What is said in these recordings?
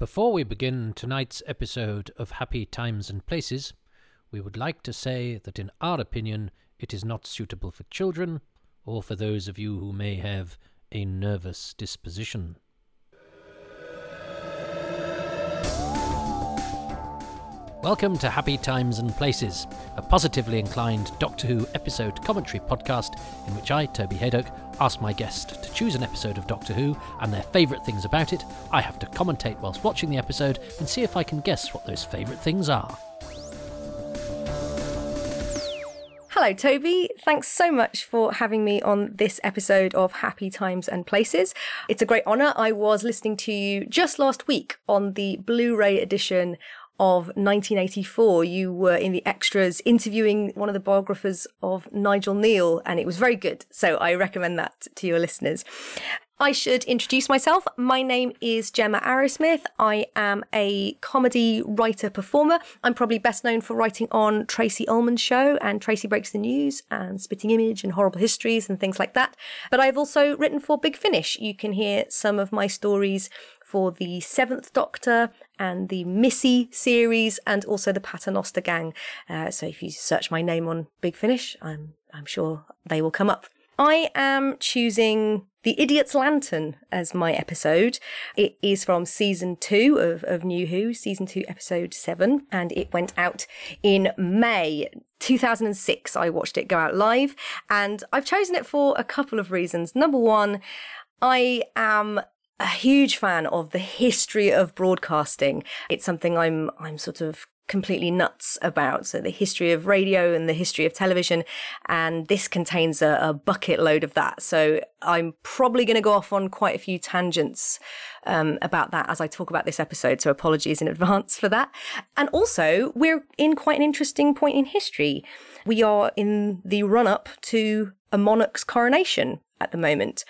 Before we begin tonight's episode of Happy Times and Places, we would like to say that in our opinion it is not suitable for children or for those of you who may have a nervous disposition. Welcome to Happy Times and Places, a positively inclined Doctor Who episode commentary podcast in which I, Toby Haydock, ask my guest to choose an episode of Doctor Who and their favourite things about it. I have to commentate whilst watching the episode and see if I can guess what those favourite things are. Hello, Toby. Thanks so much for having me on this episode of Happy Times and Places. It's a great honour. I was listening to you just last week on the Blu-ray edition of 1984. You were in the extras interviewing one of the biographers of Nigel Neal, and it was very good. So I recommend that to your listeners. I should introduce myself. My name is Gemma Arrowsmith. I am a comedy writer-performer. I'm probably best known for writing on Tracy Ullman's show and Tracy Breaks the News and Spitting Image and Horrible Histories and things like that. But I've also written for Big Finish. You can hear some of my stories for the Seventh Doctor and the Missy series and also the Paternoster Gang. So if you search my name on Big Finish, I'm sure they will come up. I am choosing The Idiot's Lantern as my episode. It is from season 2 of New Who, season 2, episode 7, and it went out in May 2006. I watched it go out live, and I've chosen it for a couple of reasons. Number one, I am a huge fan of the history of broadcasting. It's something I'm sort of completely nuts about. So the history of radio and the history of television, and this contains a bucket load of that. So I'm probably going to go off on quite a few tangents about that as I talk about this episode. So apologies in advance for that. And also, we're in quite an interesting point in history. We are in the run-up to a monarch's coronation at the moment.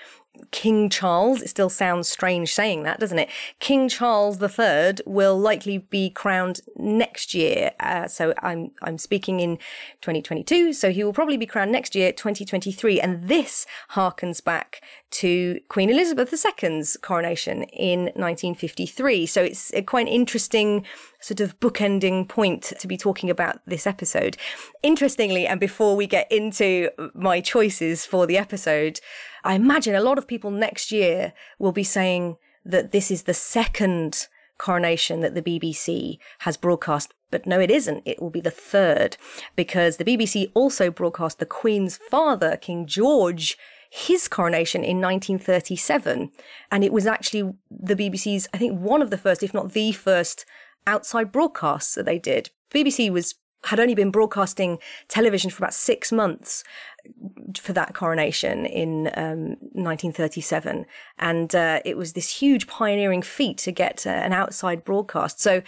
King Charles, it still sounds strange saying that, doesn't it? King Charles III will likely be crowned next year. So I'm speaking in 2022, so he will probably be crowned next year, 2023. And this harkens back to Queen Elizabeth II's coronation in 1953. So it's a quite interesting sort of bookending point to be talking about this episode. Interestingly, and before we get into my choices for the episode, I imagine a lot of people next year will be saying that this is the second coronation that the BBC has broadcast. But no, it isn't. It will be the third, because the BBC also broadcast the Queen's father, King George, his coronation in 1937. And it was actually the BBC's, I think, one of the first, if not the first, outside broadcasts that they did. BBC had only been broadcasting television for about 6 months for that coronation in 1937. And it was this huge pioneering feat to get an outside broadcast. So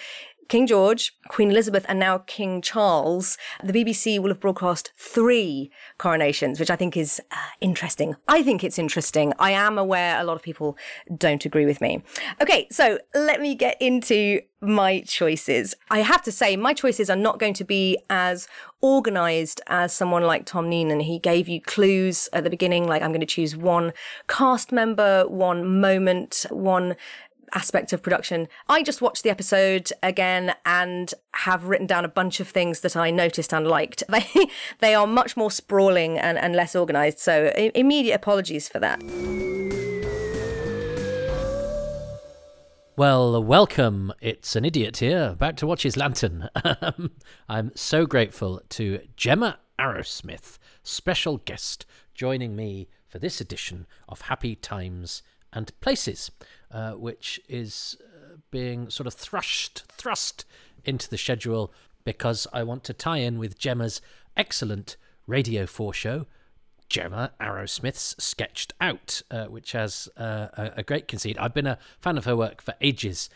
King George, Queen Elizabeth, and now King Charles, the BBC will have broadcast 3 coronations, which I think is interesting. I think it's interesting. I am aware a lot of people don't agree with me. Okay, so let me get into my choices. I have to say, my choices are not going to be as organised as someone like Tom Neenan. He gave you clues at the beginning, like I'm going to choose one cast member, one moment, one aspect of production. I just watched the episode again and have written down a bunch of things that I noticed and liked. They are much more sprawling and less organised, so immediate apologies for that. Well, welcome. It's an idiot here, about to watch his Lantern. I'm so grateful to Gemma Arrowsmith, special guest, joining me for this edition of Happy Times and Places, which is being sort of thrust into the schedule because I want to tie in with Gemma's excellent Radio 4 show, Gemma Arrowsmith's Sketched Out, which has a great conceit. I've been a fan of her work for ages.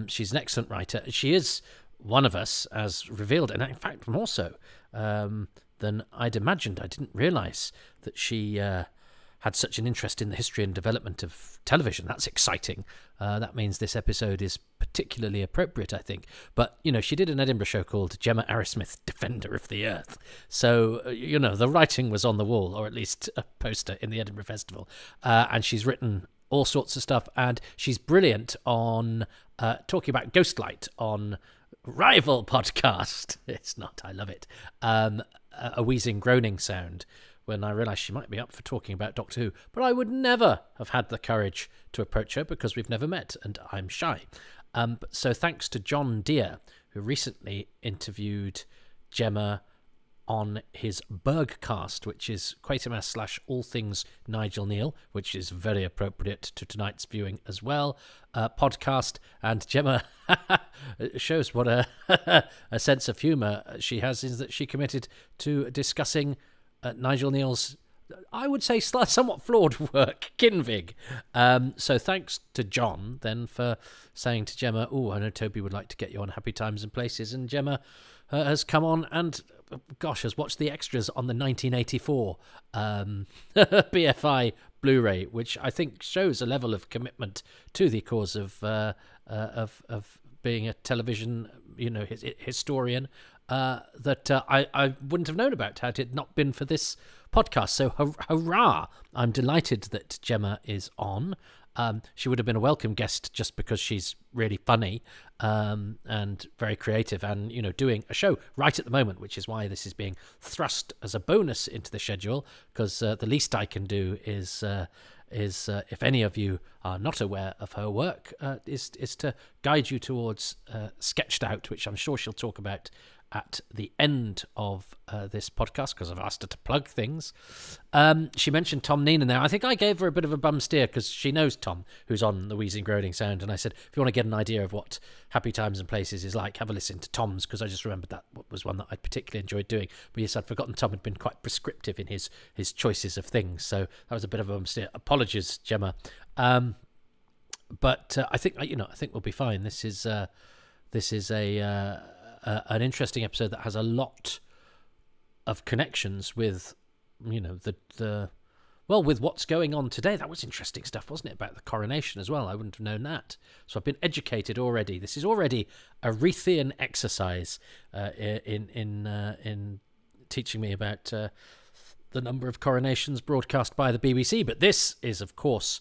She's an excellent writer. She is one of us, as revealed, and in fact more so than I'd imagined. I didn't realise that she had such an interest in the history and development of television. That's exciting. That means this episode is particularly appropriate, I think. But, you know, she did an Edinburgh show called Gemma Arrowsmith, Defender of the Earth. So, you know, the writing was on the wall, or at least a poster in the Edinburgh Festival. And she's written all sorts of stuff. And she's brilliant on talking about Ghostlight on rival podcast. It's not, I love it. A wheezing, groaning sound, when I realised she might be up for talking about Doctor Who. But I would never have had the courage to approach her because we've never met and I'm shy. So thanks to John Deere, who recently interviewed Gemma on his Bergcast, which is Quatermass / All Things Nigel Neal, which is very appropriate to tonight's viewing as well, podcast. And Gemma shows what a sense of humour she has, is that she committed to discussing Nigel Neal's, I would say, somewhat flawed work, Kinvig. So thanks to John, then, for saying to Gemma, I know Toby would like to get you on Happy Times and Places, and Gemma has come on and, has watched the extras on the 1984 BFI Blu-ray, which I think shows a level of commitment to the cause of being a television, historian, that I wouldn't have known about had it not been for this podcast. So hurrah! I'm delighted that Gemma is on. She would have been a welcome guest just because she's really funny and very creative, and doing a show right at the moment, which is why this is being thrust as a bonus into the schedule, because the least I can do is if any of you are not aware of her work, is to guide you towards Sketched Out, which I'm sure she'll talk about at the end of this podcast, because I've asked her to plug things. She mentioned Tom Neenan there. I think I gave her a bit of a bum steer because she knows Tom, who's on the Wheezing Groaning Sound, and I said, if you want to get an idea of what Happy Times and Places is like, have a listen to Tom's, because I just remembered that was one that I particularly enjoyed doing. But yes, I'd forgotten Tom had been quite prescriptive in his choices of things, so that was a bit of a bum steer. Apologies, Gemma. But I think we'll be fine. This is an interesting episode that has a lot of connections with, with what's going on today. That was interesting stuff, wasn't it, about the coronation as well? I wouldn't have known that. So I've been educated already. This is already a Rethian exercise in teaching me about the number of coronations broadcast by the BBC. But this is, of course,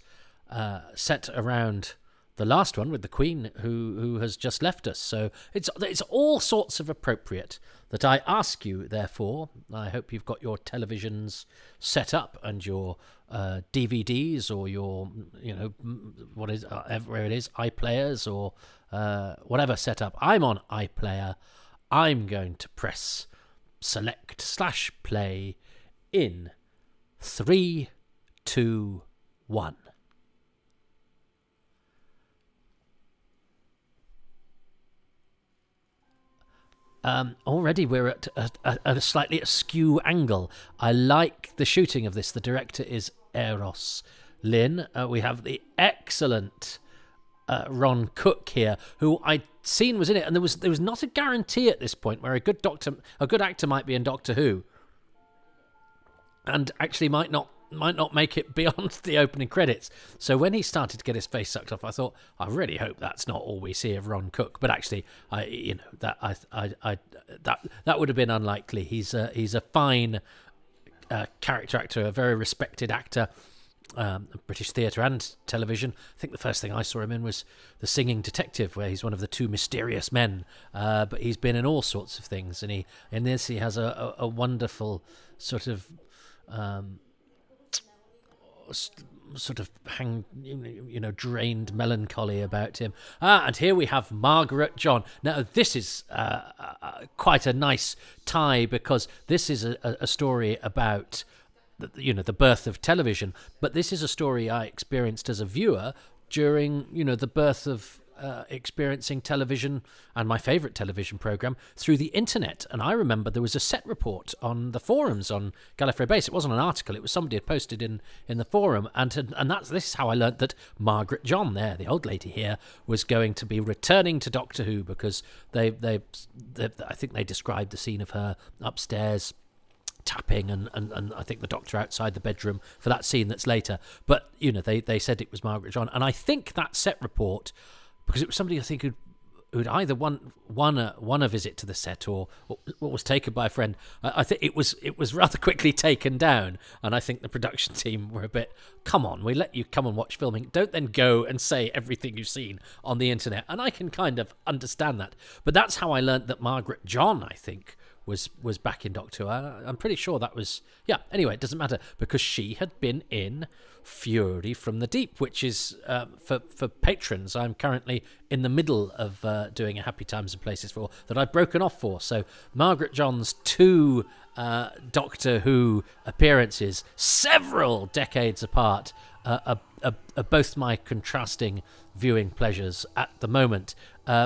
set around the last one with the Queen who has just left us. So it's all sorts of appropriate that I ask you, therefore. I hope you've got your televisions set up and your DVDs or your, whatever it is, iPlayers or whatever set up. I'm on iPlayer. I'm going to press select/play in 3, 2, 1. Already we're at a slightly askew angle. I like the shooting of this. The director is Eros Lynn. We have the excellent Ron Cook here, who I'd seen was in it, and there was not a guarantee at this point where a good actor might be in Doctor Who, and actually might not make it beyond the opening credits. So when he started to get his face sucked off, I thought, I really hope that's not all we see of Ron Cook. But actually, that would have been unlikely. He's a fine character actor, a very respected actor, British theatre and television. I think the first thing I saw him in was The Singing Detective, where he's one of the two mysterious men. But he's been in all sorts of things, and in this he has a wonderful sort of drained melancholy about him. And here we have Margaret John. Now this is quite a nice tie, because this is a story about the birth of television, but this is a story I experienced as a viewer during the birth of experiencing television, and my favourite television programme, through the internet. And I remember there was a set report on the forums on Gallifrey Base. It wasn't an article, it was somebody had posted in the forum, and this is how I learnt that Margaret John there, the old lady here, was going to be returning to Doctor Who, because they I think they described the scene of her upstairs tapping and I think the Doctor outside the bedroom for that scene that's later. But they said it was Margaret John, and I think that set report, because it was somebody I think who'd either won a visit to the set or was taken by a friend. I think it was rather quickly taken down, and I think the production team were a bit, come on, we let you come and watch filming, don't then go and say everything you've seen on the internet. And I can kind of understand that, but that's how I learned that Margaret John, I think, was back in Doctor Who. I'm pretty sure that was... Yeah, anyway, it doesn't matter, because she had been in Fury from the Deep, which is, for patrons, I'm currently in the middle of doing a Happy Times and Places for, that I've broken off for. So Margaret John's 2 Doctor Who appearances, several decades apart, are both my contrasting viewing pleasures at the moment.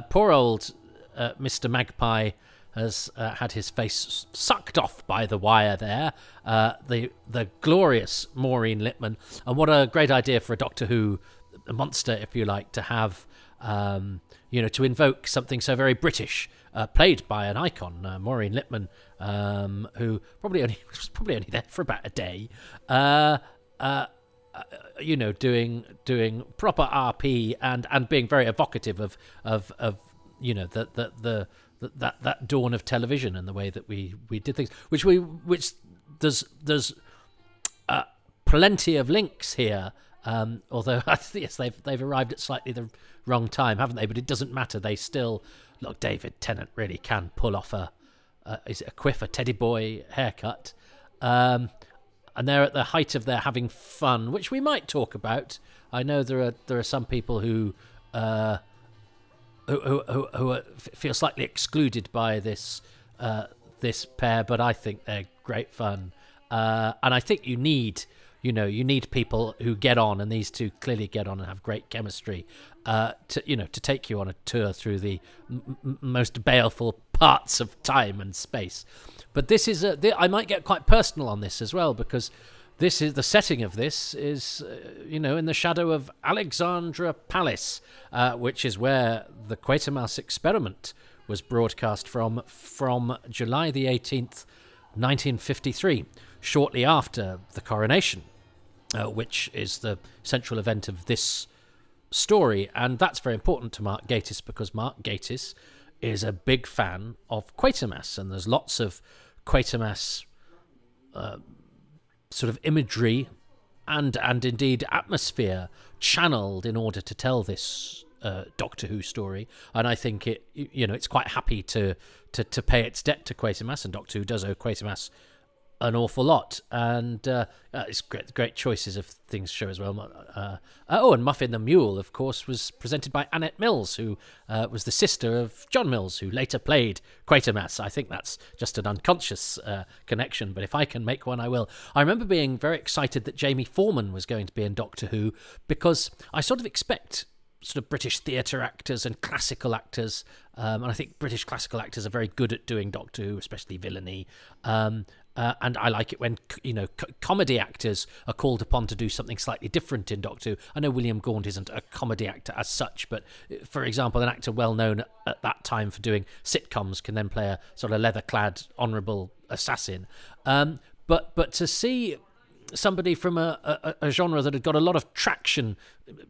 Poor old Mr. Magpie has had his face sucked off by the wire there. The glorious Maureen Lipman. And what a great idea for a Doctor Who monster, if you like, to have, to invoke something so very British, played by an icon, Maureen Lipman, who was probably only there for about a day. Doing proper RP and being very evocative of that dawn of television and the way that we did things, which there's plenty of links here. Although yes, they've arrived at slightly the wrong time, haven't they? But it doesn't matter. They still look. David Tennant really can pull off a quiff, a teddy boy haircut. And they're at the height of their having fun, which we might talk about. I know there are some people who feel slightly excluded by this pair, but I think they're great fun. And I think you need people who get on, and these two clearly get on and have great chemistry, to take you on a tour through the most baleful parts of time and space. But this is I might get quite personal on this as well, because this is the setting of this is in the shadow of Alexandra Palace, which is where the Quatermass experiment was broadcast from July the 18th, 1953, shortly after the coronation, which is the central event of this story. And that's very important to Mark Gatiss, because Mark Gatiss is a big fan of Quatermass, and there's lots of Quatermass sort of imagery and indeed atmosphere channeled in order to tell this Doctor Who story. And I think it's quite happy to pay its debt to Quatermass, and Doctor Who does owe Quatermass an awful lot. And it's great choices of things to show as well. And Muffin the Mule, of course, was presented by Annette Mills, who was the sister of John Mills, who later played Quatermass. I think that's just an unconscious connection, but if I can make one, I will. I remember being very excited that Jamie Foreman was going to be in Doctor Who, because I sort of expect sort of British theatre actors and classical actors, and I think British classical actors are very good at doing Doctor Who, especially villainy. And I like it when comedy actors are called upon to do something slightly different in Doctor Who. I know William Gaunt isn't a comedy actor as such, but for example, an actor well known at that time for doing sitcoms can then play a sort of leather-clad honourable assassin. But to see somebody from a genre that had got a lot of traction,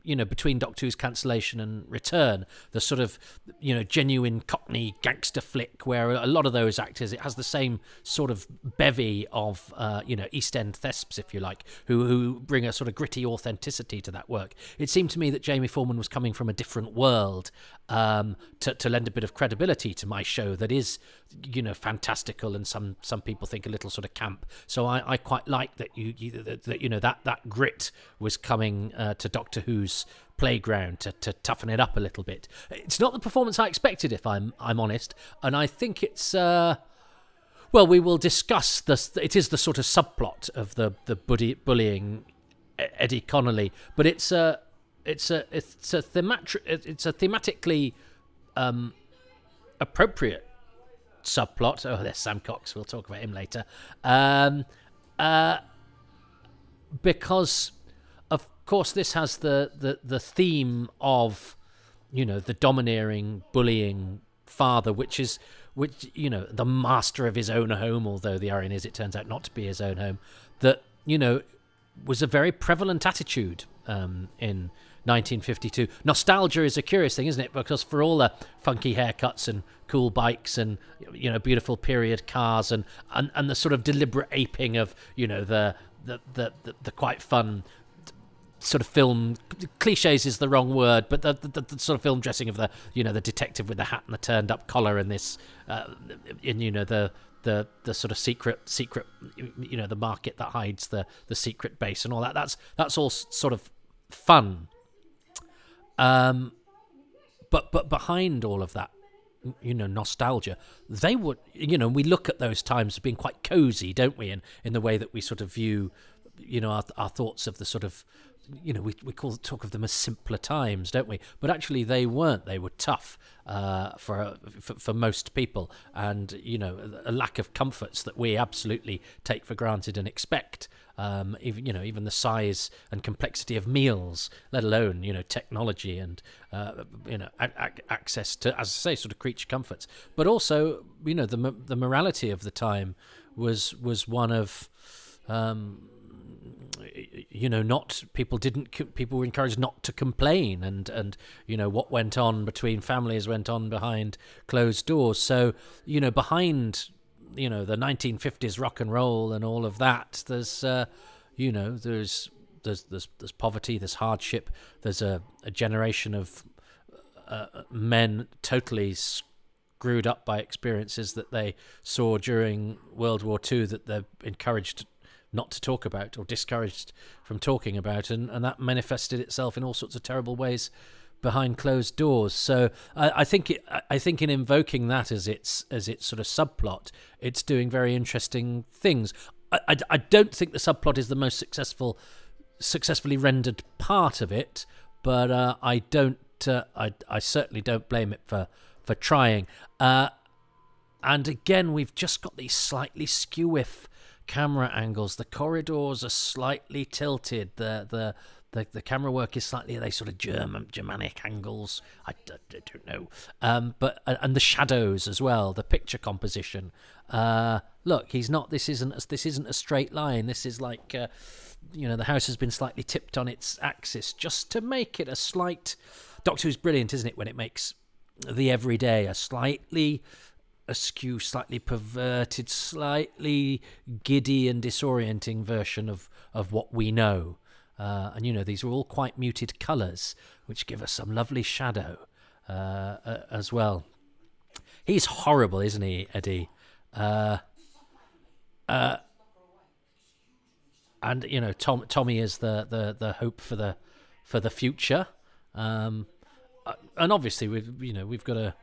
between Doctor Who's cancellation and return, the sort of, genuine Cockney gangster flick, where a lot of those actors, it has the same sort of bevy of, East End thesps, if you like, who bring a sort of gritty authenticity to that work. It seemed to me that Jamie Foreman was coming from a different world, to lend a bit of credibility to my show that is, fantastical, and some people think a little sort of camp. So I quite like that that grit was coming to Doctor Who's playground to toughen it up a little bit. It's not the performance I expected, if I'm honest, and I think it's we will discuss this. It is the sort of subplot of the bullying Eddie Connolly, but it's a thematically appropriate subplot. Oh, there's Sam Cox. We'll talk about him later. Because of course this has the theme of the domineering, bullying father, which the master of his own home, although the irony is it turns out not to be his own home, that was a very prevalent attitude in 1952. Nostalgia is a curious thing, isn't it? Because for all the funky haircuts and cool bikes and, you know, beautiful period cars and the sort of deliberate aping of, you know, the quite fun sort of film cliches is the wrong word, but the sort of film dressing of the, you know, the detective with the hat and the turned up collar and this, in, you know, the sort of secret, you know, the market that hides the secret base and all that. That's all sort of fun. But behind all of that, you know, nostalgia, they would, you know, we look at those times as being quite cozy, don't we? In the way that we sort of view, you know, our thoughts of the sort of, you know, we talk of them as simpler times, don't we? But actually they weren't. They were tough for most people, and, you know, a lack of comforts that we absolutely take for granted and expect. Even, you know, even the size and complexity of meals, let alone, you know, technology and, you know, access to, as I say, sort of creature comforts. But also, you know, the morality of the time was one of, you know, people were encouraged not to complain, and you know, what went on between families went on behind closed doors. So, you know, behind, you know, the 1950s rock and roll and all of that, there's you know, there's poverty, there's hardship, there's a generation of men totally screwed up by experiences that they saw during World War II that they're encouraged not to talk about or discouraged from talking about, and that manifested itself in all sorts of terrible ways behind closed doors. So I think in invoking that as its sort of subplot, it's doing very interesting things. I don't think the subplot is the most successfully rendered part of it, but I certainly don't blame it for trying. And again, we've just got these slightly skew-whiff camera angles. The corridors are slightly tilted. The camera work is slightly, they sort of Germanic angles. I don't know. But and the shadows as well. The picture composition. Look, this isn't a straight line. This is like, you know, the house has been slightly tipped on its axis just to make it a slight. Doctor Who's brilliant, isn't it, when it makes the everyday a slightly askew, slightly perverted, slightly giddy and disorienting version of what we know. And, you know, these are all quite muted colours, which give us some lovely shadow as well. He's horrible, isn't he, Eddie? And, you know, Tommy is the hope for the future. And obviously, we've got to...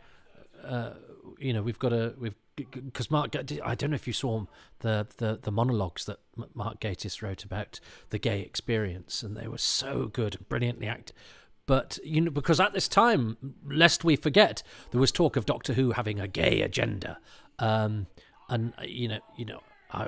because Mark, I don't know if you saw the monologues that Mark Gatiss wrote about the gay experience, and they were so good and brilliantly acted. But, you know, because at this time, lest we forget, there was talk of Doctor Who having a gay agenda, and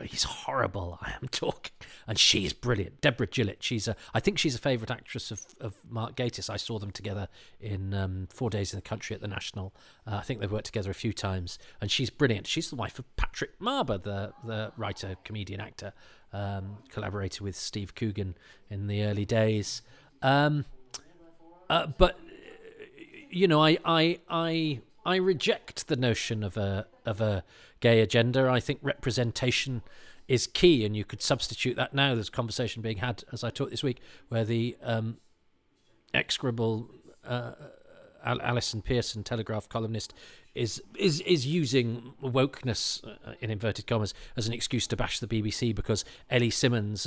he's horrible. I am talking, and she's brilliant. Deborah Gillett. I think she's a favourite actress of Mark Gatiss. I saw them together in 4 Days in the Country at the National. I think they've worked together a few times, and she's brilliant. She's the wife of Patrick Marber, the writer, comedian, actor, collaborated with Steve Coogan in the early days. But you know, I reject the notion of a gay agenda. I think representation is key, and you could substitute that now. There's a conversation being had, as I talked this week, where the execrable Alison Pearson, Telegraph columnist, is using wokeness, in inverted commas, as an excuse to bash the BBC because Ellie Simmons,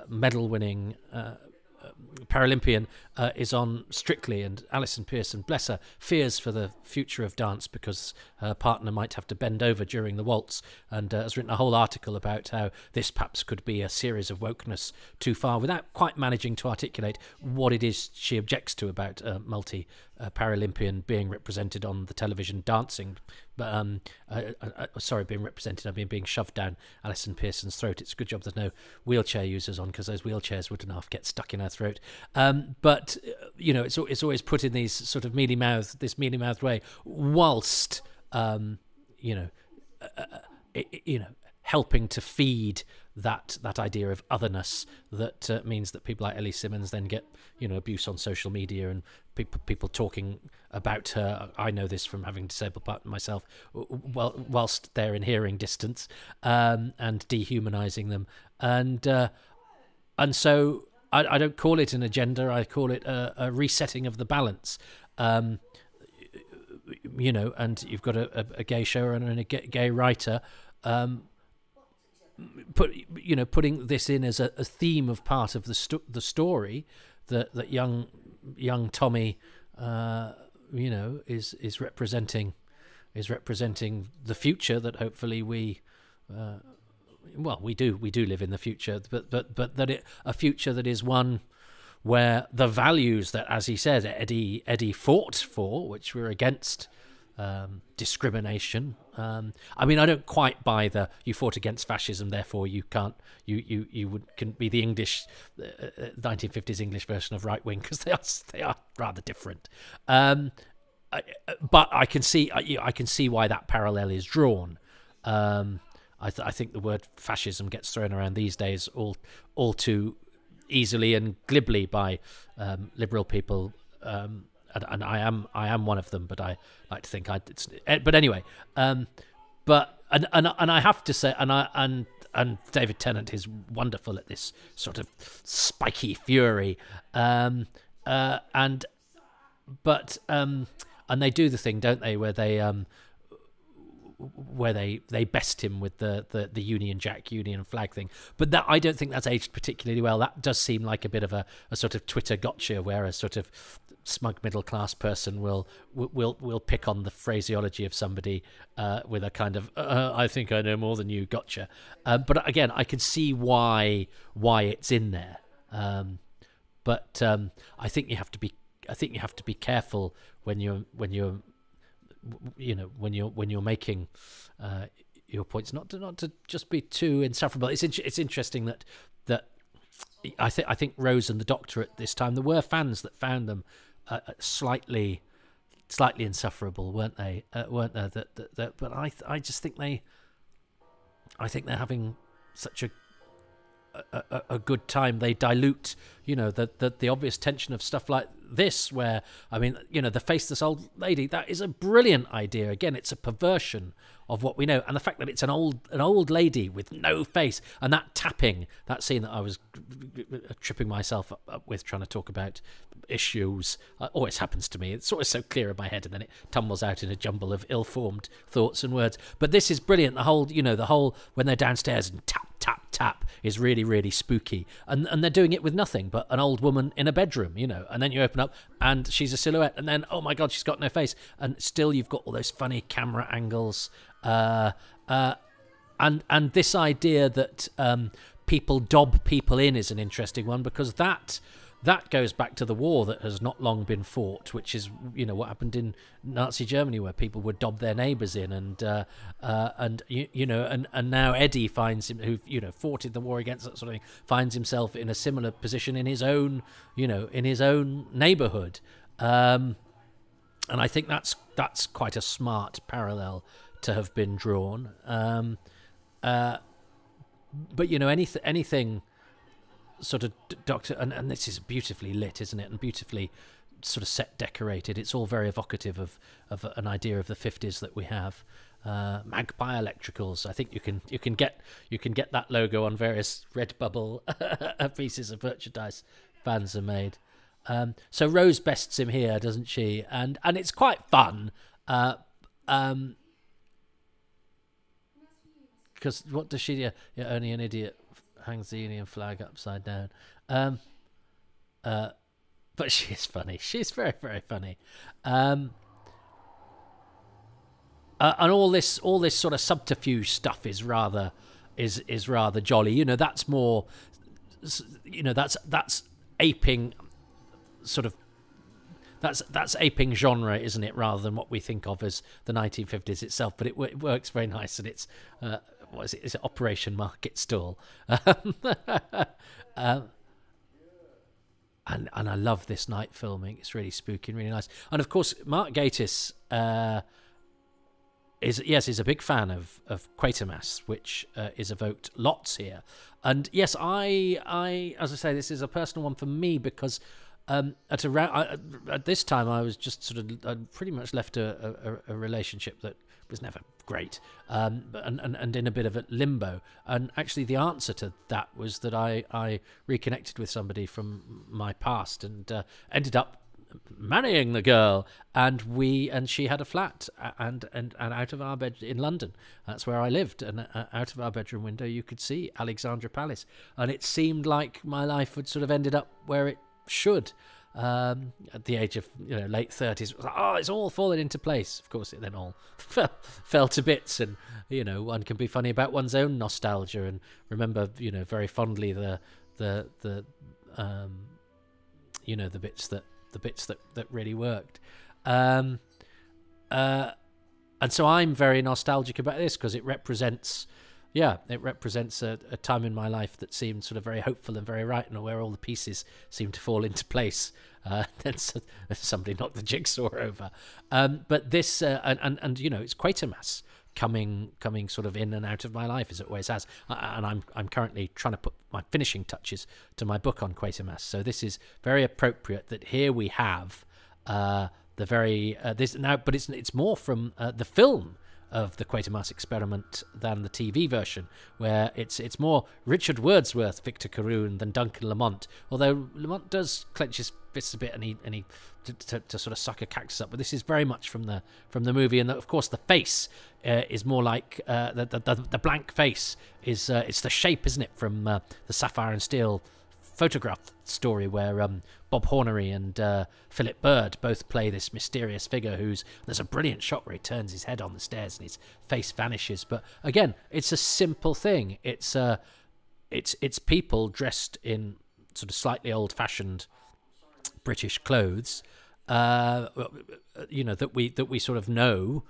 medal-winning Paralympian, is on Strictly, and Alison Pearson, bless her, fears for the future of dance because her partner might have to bend over during the waltz, and has written a whole article about how this perhaps could be a series of wokeness too far, without quite managing to articulate what it is she objects to about a multi-Paralympian being represented on the television dancing. But being represented, I mean being shoved down Alison Pearson's throat. It's a good job there's no wheelchair users on, because those wheelchairs would enough get stuck in her throat. But you know, it's always put in these sort of mealy mouthed way, whilst helping to feed that idea of otherness that means that people like Ellie Simmons then get, abuse on social media, and people talking about her. I know this from having disabled partner myself, whilst they're in hearing distance, and dehumanizing them. And so I don't call it an agenda. I call it a resetting of the balance. And you've got a gay showrunner and a gay writer, putting this in as a theme of part of the story, that young Tommy, is representing the future that hopefully we do live in the future, but that a future that is one where the values that, as he said, Eddie fought for, which were against discrimination. I don't quite buy you fought against fascism, therefore you can't be the English 1950s English version of right wing, because they are rather different. But I can see why that parallel is drawn. I think the word fascism gets thrown around these days all too easily and glibly by liberal people, and I am one of them, but I like to think but anyway, but I have to say, and David Tennant is wonderful at this sort of spiky fury, and they do the thing, don't they, where they best him with the Union Jack, Union flag thing. But that, I don't think that's aged particularly well. That does seem like a bit of a sort of Twitter gotcha, where a sort of smug middle class person will pick on the phraseology of somebody with a kind of I think I know more than you gotcha. But again, I can see why it's in there. But I think you have to be careful when you're making your points, not to just be too insufferable. It's interesting that I think Rose and the Doctor at this time, there were fans that found them slightly insufferable, weren't they? Weren't there? That but I just think they're having such a good time. They dilute, the obvious tension of stuff like this, where the faceless old lady, that is a brilliant idea. Again, it's a perversion of what we know, and the fact that it's an old lady with no face, and that tapping, that scene that I was tripping myself up with trying to talk about issues, always happens to me. It's always so clear in my head, and then it tumbles out in a jumble of ill-formed thoughts and words. But this is brilliant. The whole when they're downstairs and tap tap tap is really, really spooky, and they're doing it with nothing but an old woman in a bedroom, and then you open up and she's a silhouette, and then, oh my god, she's got no face, and still you've got all those funny camera angles, and this idea that people dob people in is an interesting one, because that goes back to the war that has not long been fought, which is what happened in Nazi Germany, where people would dob their neighbours in, and now Eddie finds him, who fought in the war against that sort of thing, finds himself in a similar position in his own neighbourhood, and I think that's quite a smart parallel to have been drawn. But anything sort of Doctor, and this is beautifully lit, isn't it, and beautifully sort of set decorated. It's all very evocative of an idea of the 50s that we have. Magpie Electricals, I think you can get that logo on various Redbubble pieces of merchandise fans have made. So Rose bests him here, doesn't she? And it's quite fun. Because what does she do? Yeah, only an idiot hangs the Union flag upside down. But she is funny. She's very, very funny. And all this sort of subterfuge stuff is rather jolly. That's more, that's aping sort of, that's aping genre, isn't it, rather than what we think of as the 1950s itself. But it works very nice, and it's what is it? Is it Operation Market Stall? And I love this night filming. It's really spooky and really nice. And of course, Mark Gatiss is a big fan of Quatermass, which is evoked lots here. And yes, I as I say, this is a personal one for me because at this time I was just sort of I'd pretty much left a relationship that was never great, and in a bit of a limbo. And actually, the answer to that was that I reconnected with somebody from my past and ended up marrying the girl, and she had a flat, and out of our bed in London, that's where I lived, and out of our bedroom window you could see Alexandra Palace, and it seemed like my life had sort of ended up where it should. At the age of late 30s, it's all fallen into place. Of course, it then all fell to bits, and one can be funny about one's own nostalgia and remember very fondly the bits that really worked. And so I'm very nostalgic about this because it represents a time in my life that seemed sort of very hopeful and very right, and where all the pieces seemed to fall into place. Then somebody knocked the jigsaw over. But this, and it's Quatermass coming sort of in and out of my life as it always has. And I'm currently trying to put my finishing touches to my book on Quatermass. So this is very appropriate that here we have the very this now, but it's more from the film of the Quatermass experiment than the TV version, where it's more Richard Wordsworth, Victor Caroon than Duncan Lamont. Although Lamont does clench his fists a bit and he to sort of suck a cactus up, but this is very much from the movie. And of course, the face is more like the blank face is it's the shape, isn't it, from the Sapphire and Steel photograph story where Bob Hornery and Philip Bird both play this mysterious figure there's a brilliant shot where he turns his head on the stairs and his face vanishes. But again, it's a simple thing. It's people dressed in sort of slightly old-fashioned British clothes, that we sort of know,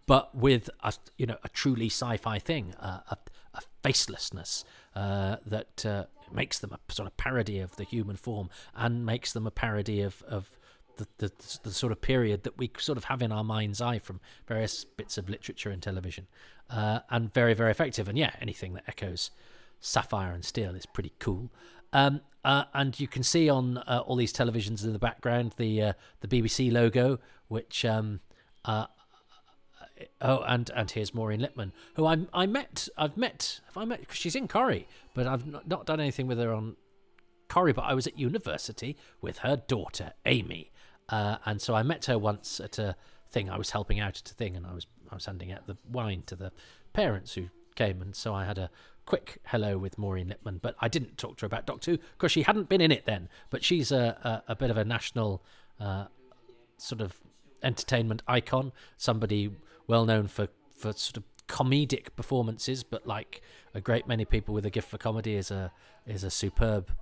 but with a truly sci-fi thing, a facelessness that makes them a sort of parody of the human form, and makes them a parody of the sort of period that we sort of have in our mind's eye from various bits of literature and television, and very, very effective. And anything that echoes Sapphire and Steel is pretty cool. And you can see on all these televisions in the background the BBC logo, which and here's Maureen Lipman, who I've met because she's in Corrie, but I've not done anything with her on Corrie. But I was at university with her daughter Amy, and so I met her once at a thing. I was helping out at a thing, and I was handing out the wine to the parents who came, and so I had a quick hello with Maureen Lipman, but I didn't talk to her about Doctor Who because she hadn't been in it then. But she's a bit of a national sort of entertainment icon, somebody well known for sort of comedic performances, but like a great many people with a gift for comedy, is a superb,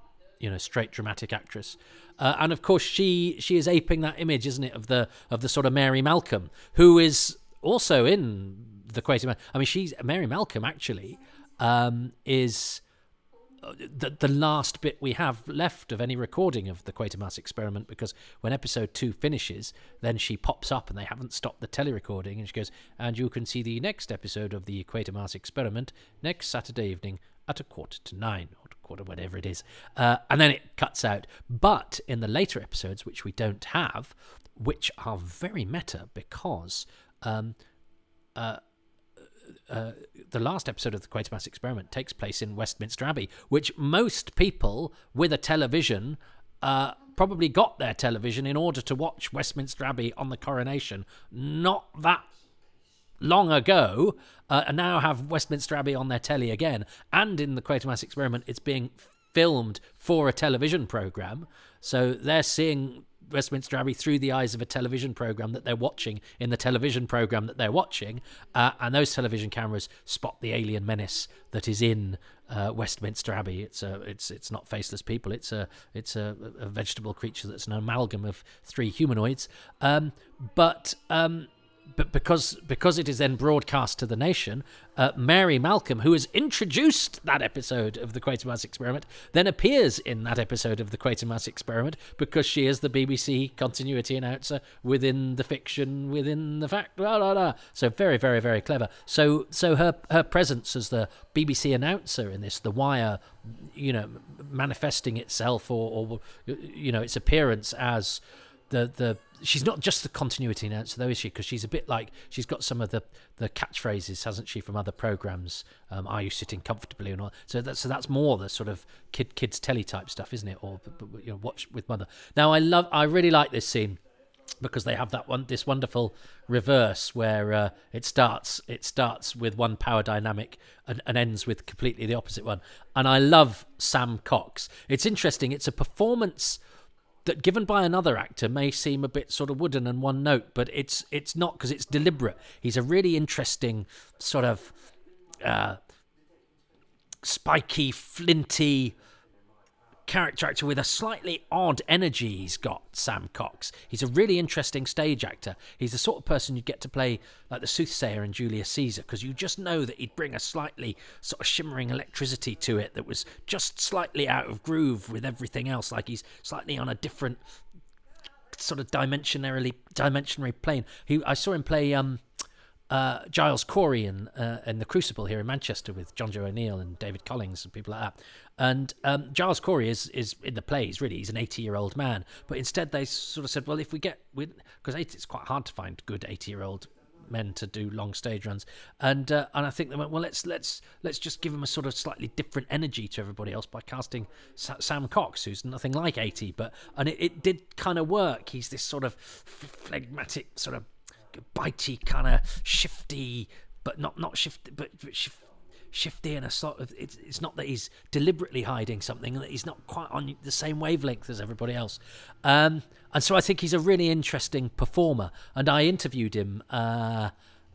straight dramatic actress. And of course she is aping that image, isn't it, of the sort of Mary Malcolm, who is also in the Quatermass. I mean, Mary Malcolm actually is the last bit we have left of any recording of the Quatermass experiment, because when episode 2 finishes, then she pops up and they haven't stopped the telerecording, and she goes, and you can see the next episode of the Quatermass experiment next Saturday evening at 9:15 or whatever it is, and then it cuts out. But in the later episodes, which we don't have, which are very meta, because the last episode of the Quatermass experiment takes place in Westminster Abbey, which most people with a television probably got their television in order to watch Westminster Abbey on the coronation not that long ago, and now have Westminster Abbey on their telly again. And in the Quatermass experiment, it's being filmed for a television programme, so they're seeing Westminster Abbey through the eyes of a television programme that they're watching in the television programme that they're watching, and those television cameras spot the alien menace that is in Westminster Abbey. It's not faceless people. It's a vegetable creature that's an amalgam of 3 humanoids. But but because it is then broadcast to the nation, Mary Malcolm, who has introduced that episode of the Quatermass Experiment, then appears in that episode of the Quatermass Experiment because she is the BBC continuity announcer within the fiction, within the fact. Blah, blah, blah. So very, very, very clever. So her presence as the BBC announcer in this, The Wire, manifesting itself, or its appearance as the she's not just the continuity announcer, though, is she? Because she's a bit like, she's got some of the catchphrases, hasn't she, from other programmes? Are you sitting comfortably and all? So that's more the sort of kids telly type stuff, isn't it? Or watch with mother. Now I really like this scene because they have this wonderful reverse where it starts with one power dynamic and ends with completely the opposite one. And I love Sam Cox. It's interesting. It's a performance that, given by another actor, may seem a bit sort of wooden and one note, but it's not, because it's deliberate. He's a really interesting sort of spiky, flinty character actor with a slightly odd energy. He's got, Sam Cox. He's a really interesting stage actor. He's the sort of person you'd get to play like the soothsayer in Julius Caesar, because you just know that he'd bring a slightly sort of shimmering electricity to it that was just slightly out of groove with everything else, like he's slightly on a different sort of dimensionary plane. I saw him play Giles Corey in The Crucible here in Manchester with John Joe O'Neill and David Collings and people like that. And Giles Corey is in the plays, really, he's an 80-year-old man. But instead they sort of said, well, if we get, because it's quite hard to find good 80-year-old men to do long stage runs, and I think they went, well, let's just give him a sort of slightly different energy to everybody else by casting Sam Cox, who's nothing like 80, and it did kind of work. He's this sort of phlegmatic, sort of bitey, kind of shifty, but not shifty, but shifty in a sort of, it's not that he's deliberately hiding something, that he's not quite on the same wavelength as everybody else, and so I think he's a really interesting performer. And I interviewed him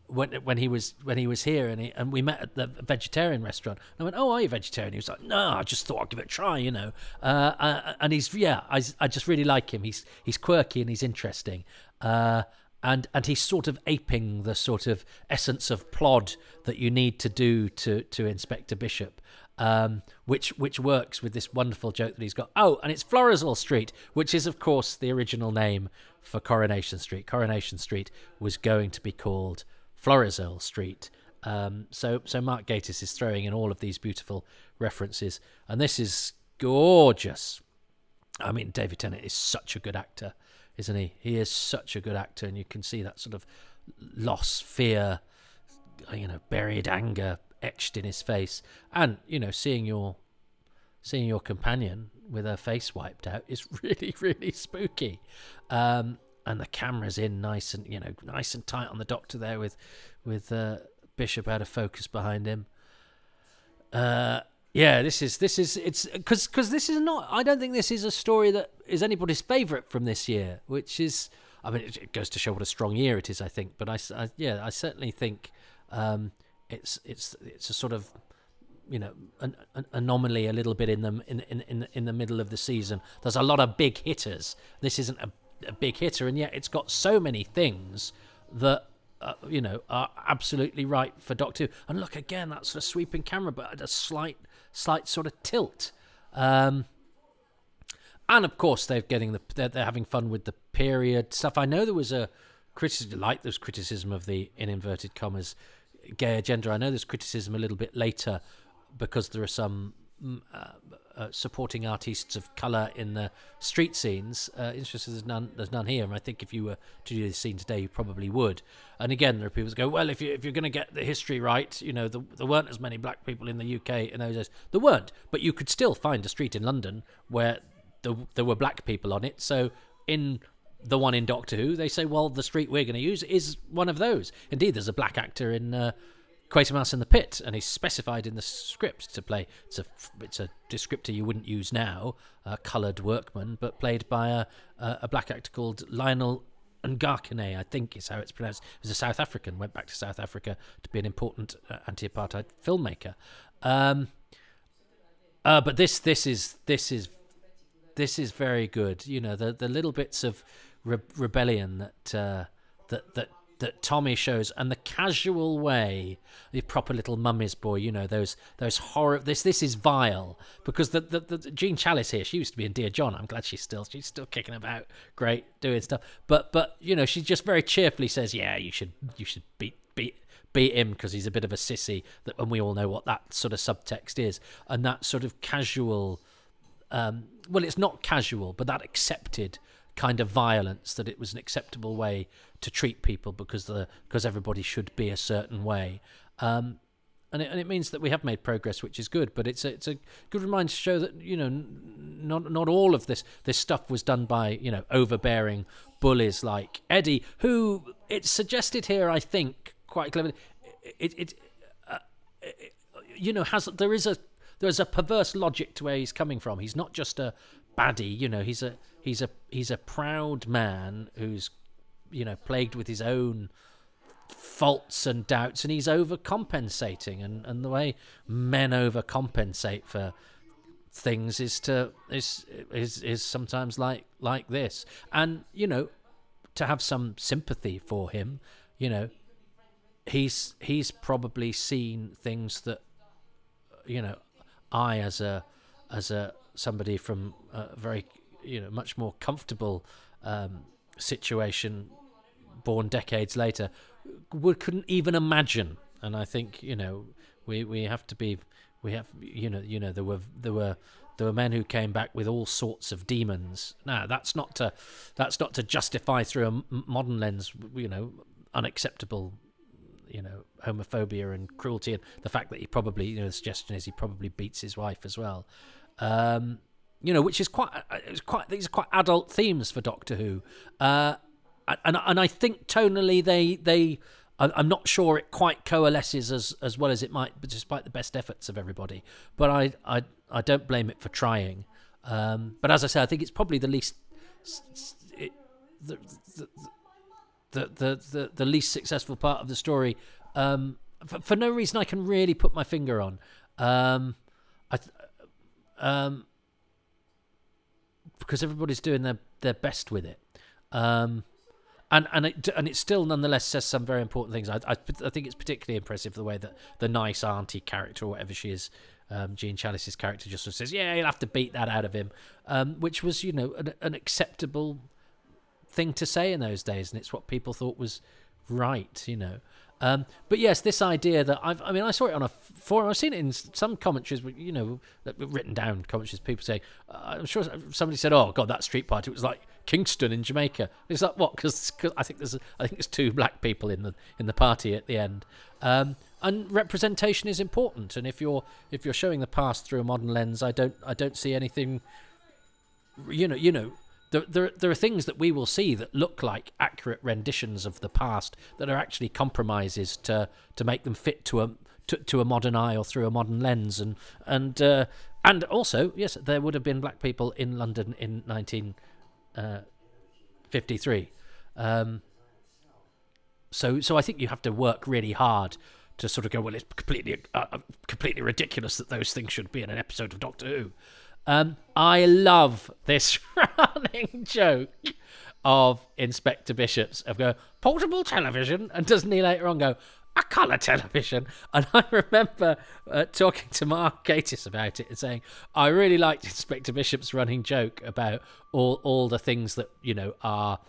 when he was here, and we met at the vegetarian restaurant. And I went, "Oh, are you vegetarian?" He was like, "No, I just thought I'd give it a try, and he's, I just really like him. He's quirky and he's interesting. And he's sort of aping the sort of essence of plod that you need to do to Inspector Bishop, which works with this wonderful joke that he's got. Oh, and it's Florizel Street, which is, of course, the original name for Coronation Street. Coronation Street was going to be called Florizel Street. So Mark Gatiss is throwing in all of these beautiful references, and this is gorgeous. I mean, David Tennant is such a good actor, isn't he? He is such a good actor, and you can see that sort of loss, fear, buried anger etched in his face. And seeing your companion with her face wiped out is really, really spooky. And the camera's in nice and tight on the Doctor there with Bishop out of focus behind him. Yeah, this is it's because this is not. I don't think this is a story that is anybody's favourite from this year, which is. I mean, it goes to show what a strong year it is, I think. But I certainly think it's a sort of an anomaly a little bit in the middle of the season. There's a lot of big hitters. This isn't a big hitter, and yet it's got so many things that. Are absolutely right for Doctor Who. And look, again, that sort of sweeping camera, but at a slight sort of tilt. And of course, they're having fun with the period stuff. I know there was a criticism, like there's criticism of the, in inverted commas, gay agenda. I know there's criticism a little bit later because there are some supporting artists of colour in the street scenes. Interesting, there's none here, and I think if you were to do this scene today, you probably would. And again, there are people who go, well, if you're going to get the history right, there weren't as many black people in the UK in those days. There weren't, but you could still find a street in London where there were black people on it. So in the one in Doctor Who, they say, well, the street we're going to use is one of those. Indeed, there's a black actor in Quatermass in the Pit, and he's specified in the script to play. It's a descriptor you wouldn't use now, a coloured workman, but played by a black actor called Lionel Ngarkane, I think is how it's pronounced. He was a South African, went back to South Africa to be an important anti-apartheid filmmaker. But this is very good. The little bits of rebellion that Tommy shows, and the casual way, the proper little mummy's boy, you know, those horror. This is vile, because the Jean Chalice here, she used to be in Dear John. I'm glad she's still kicking about, great, doing stuff. But you know, she just very cheerfully says, yeah, you should beat him because he's a bit of a sissy. And we all know what that sort of subtext is, and that sort of casual. Well, it's not casual, but that accepted kind of violence, that it was an acceptable way to treat people because everybody should be a certain way, and it means that we have made progress, which is good. But it's a good reminder to show that, you know, not all of this stuff was done by, you know, overbearing bullies like Eddie, who it's suggested here, I think quite cleverly, you know, there's a perverse logic to where he's coming from. He's not just a baddie, you know. He's a proud man who's, you know, plagued with his own faults and doubts, and he's overcompensating. And the way men overcompensate for things is sometimes like this. And, you know, to have some sympathy for him, you know, he's probably seen things that, you know, I as a somebody from a very, you know, much more comfortable situation, born decades later, couldn't even imagine. And I think, you know, we have, you know, there were men who came back with all sorts of demons. Now that's not to justify through a modern lens, you know, unacceptable, you know, homophobia and cruelty, and the fact that he probably, you know, the suggestion is he probably beats his wife as well. You know, which is these are quite adult themes for Doctor Who, and I think tonally I'm not sure it quite coalesces as well as it might, but despite the best efforts of everybody. But I don't blame it for trying. But as I say, I think it's probably the least the least successful part of the story, for no reason I can really put my finger on. Because everybody's doing their best with it, and it still nonetheless says some very important things. I think it's particularly impressive the way that the nice auntie character, or whatever she is, Jean Chalice's character, just sort of says, yeah, you'll have to beat that out of him, which was, you know, an acceptable thing to say in those days, and it's what people thought was right, you know. But yes, this idea that I saw it on a forum. I've seen it in some commentaries, you know, written down commentaries. People saying, I'm sure somebody said, "Oh God, that street party, it was like Kingston in Jamaica." It's like, what? Because I think there's two black people in the party at the end. And representation is important. And if you're showing the past through a modern lens, I don't see anything. You know. There are things that we will see that look like accurate renditions of the past that are actually compromises to make them fit to a modern eye or through a modern lens, and also, yes, there would have been black people in London in 1953. So I think you have to work really hard to sort of go, well, it's completely ridiculous that those things should be in an episode of Doctor Who. I love this running joke of Inspector Bishop's of go, portable television, and doesn't he later on go, a colour television? And I remember talking to Mark Gatiss about it and saying, I really liked Inspector Bishop's running joke about all the things that, you know, are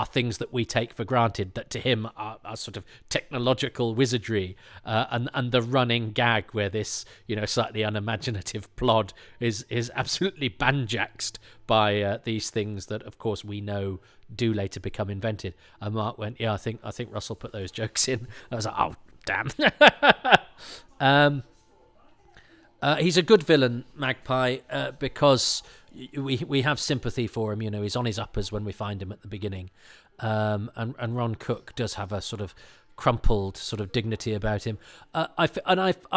things that we take for granted, that to him are sort of technological wizardry, and the running gag where this, you know, slightly unimaginative plod is absolutely banjaxed by these things that, of course, we know do later become invented. And Mark went, yeah, I think Russell put those jokes in. I was like, oh damn. He's a good villain, Magpie, because we have sympathy for him. You know, he's on his uppers when we find him at the beginning, and Ron Cook does have a sort of crumpled sort of dignity about him. I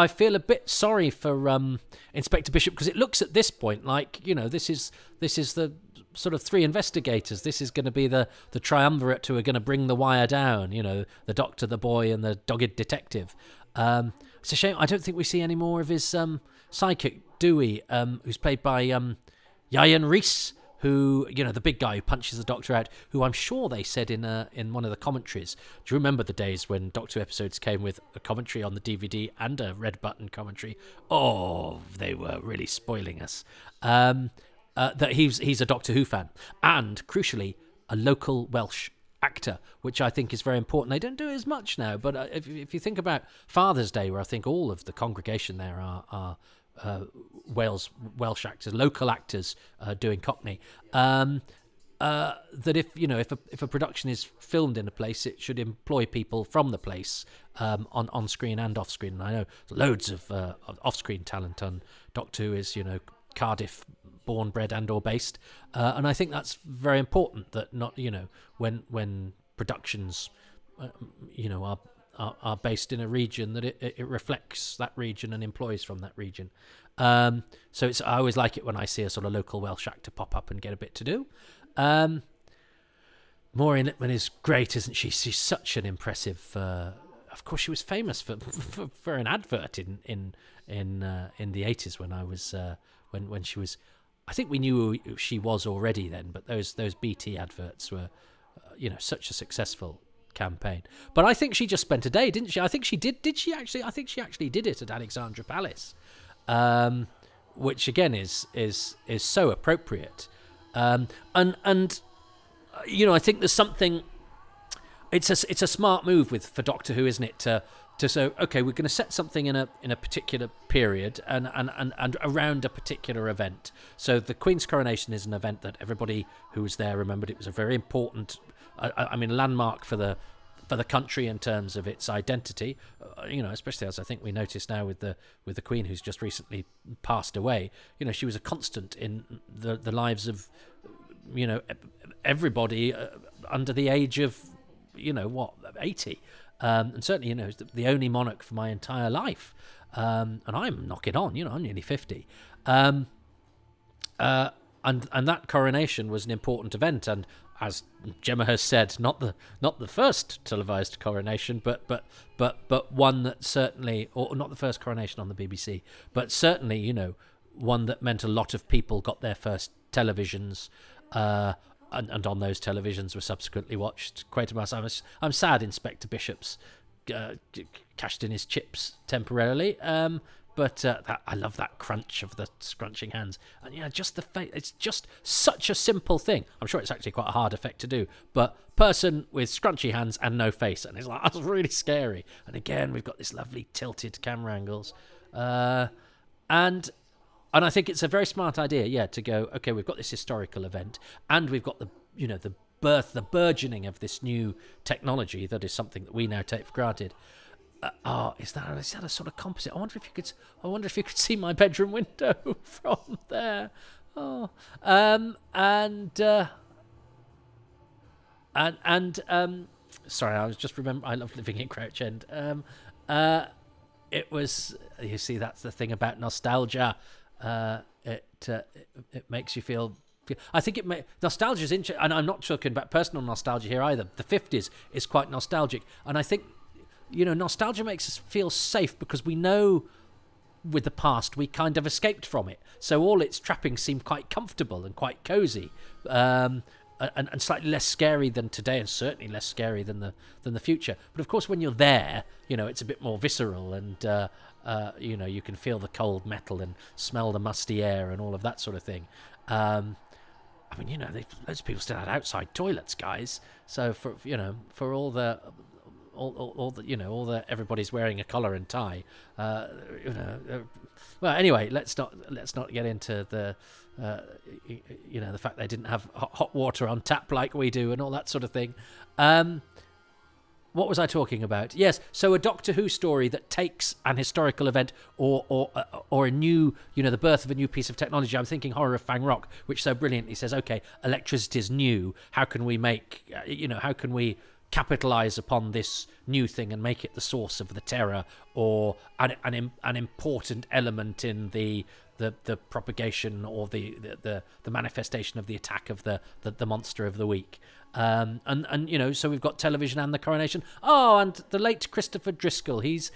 feel a bit sorry for Inspector Bishop, because it looks at this point like, you know, this is the sort of three investigators. This is going to be the triumvirate who are going to bring the wire down. You know, the doctor, the boy, and the dogged detective. It's a shame I don't think we see any more of his sidekick Dewey, who's played by Yayan Reese, who, the big guy who punches the Doctor out, who I'm sure they said in one of the commentaries. Do you remember the days when Doctor episodes came with a commentary on the DVD and a red button commentary? Oh, they were really spoiling us. That he's a Doctor Who fan, and crucially, a local Welsh actor, which I think is very important. They don't do it as much now, but if you think about Father's Day, where I think all of the congregation there are Welsh actors, local actors doing Cockney. That if a production is filmed in a place, it should employ people from the place on screen and off screen. And I know loads of off screen talent on Doctor Who is Cardiff born, bred and or based, and I think that's very important. That not when productions are based in a region, that it reflects that region and employs from that region. So I always like it when I see a sort of local Welsh actor pop up and get a bit to do. Maureen Lipman is great, isn't she? She's such an impressive. Of course, she was famous for an advert in the 80s when I was when she was. I think we knew who she was already then, but those BT adverts were, such a successful campaign. But I think she just spent a day, didn't she? I think she did. Did she actually? I think she actually did it at Alexandra Palace, which again is so appropriate. I think there's something. It's a smart move for Doctor Who, isn't it? To say, okay, we're going to set something in a particular period and around a particular event. So the Queen's coronation is an event that everybody who was there remembered. It was a very important, landmark for the country in terms of its identity. Especially as I think we notice now with the Queen, who's just recently passed away. She was a constant in the lives of everybody under the age of 80. And certainly, the only monarch for my entire life. And I'm knocking on, I'm nearly 50. And that coronation was an important event. And as Gemma has said, not the first televised coronation, but one that certainly, or not the first coronation on the BBC, but certainly, one that meant a lot of people got their first televisions, and on those televisions were subsequently watched. Quatermass, I'm sad Inspector Bishop's cashed in his chips temporarily, but I love that crunch of the scrunching hands, and just the face. It's just such a simple thing. I'm sure it's actually quite a hard effect to do, but person with scrunchy hands and no face, and it's like, that's really scary. And again, we've got this lovely tilted camera angles, and I think it's a very smart idea, to go, okay, we've got this historical event, and we've got the burgeoning of this new technology that is something that we now take for granted. Is that a sort of composite? I wonder if you could see my bedroom window from there. Sorry, I was just remembering. I love living in Crouch End. It was, you see, that's the thing about nostalgia. It makes you feel. I think nostalgia is interesting, and I'm not talking about personal nostalgia here either. The 50s is quite nostalgic, and I think nostalgia makes us feel safe because we know with the past we kind of escaped from it, so all its trappings seem quite comfortable and quite cozy, and slightly less scary than today, and certainly less scary than the future. But of course, when you're there, it's a bit more visceral, and you can feel the cold metal and smell the musty air and all of that sort of thing. Loads of people still had outside toilets, guys. So for all the everybody's wearing a collar and tie. Well, anyway, let's not get into the the fact they didn't have hot water on tap like we do and all that sort of thing. What was I talking about? Yes, so a Doctor Who story that takes an historical event or a new, the birth of a new piece of technology. I'm thinking Horror of Fang Rock, which so brilliantly says, okay, electricity is new. How can we make, how can we capitalize upon this new thing and make it the source of the terror or an important element in the propagation or the manifestation of the attack of the monster of the week. So we've got television and the coronation. And the late Christopher Driscoll, he's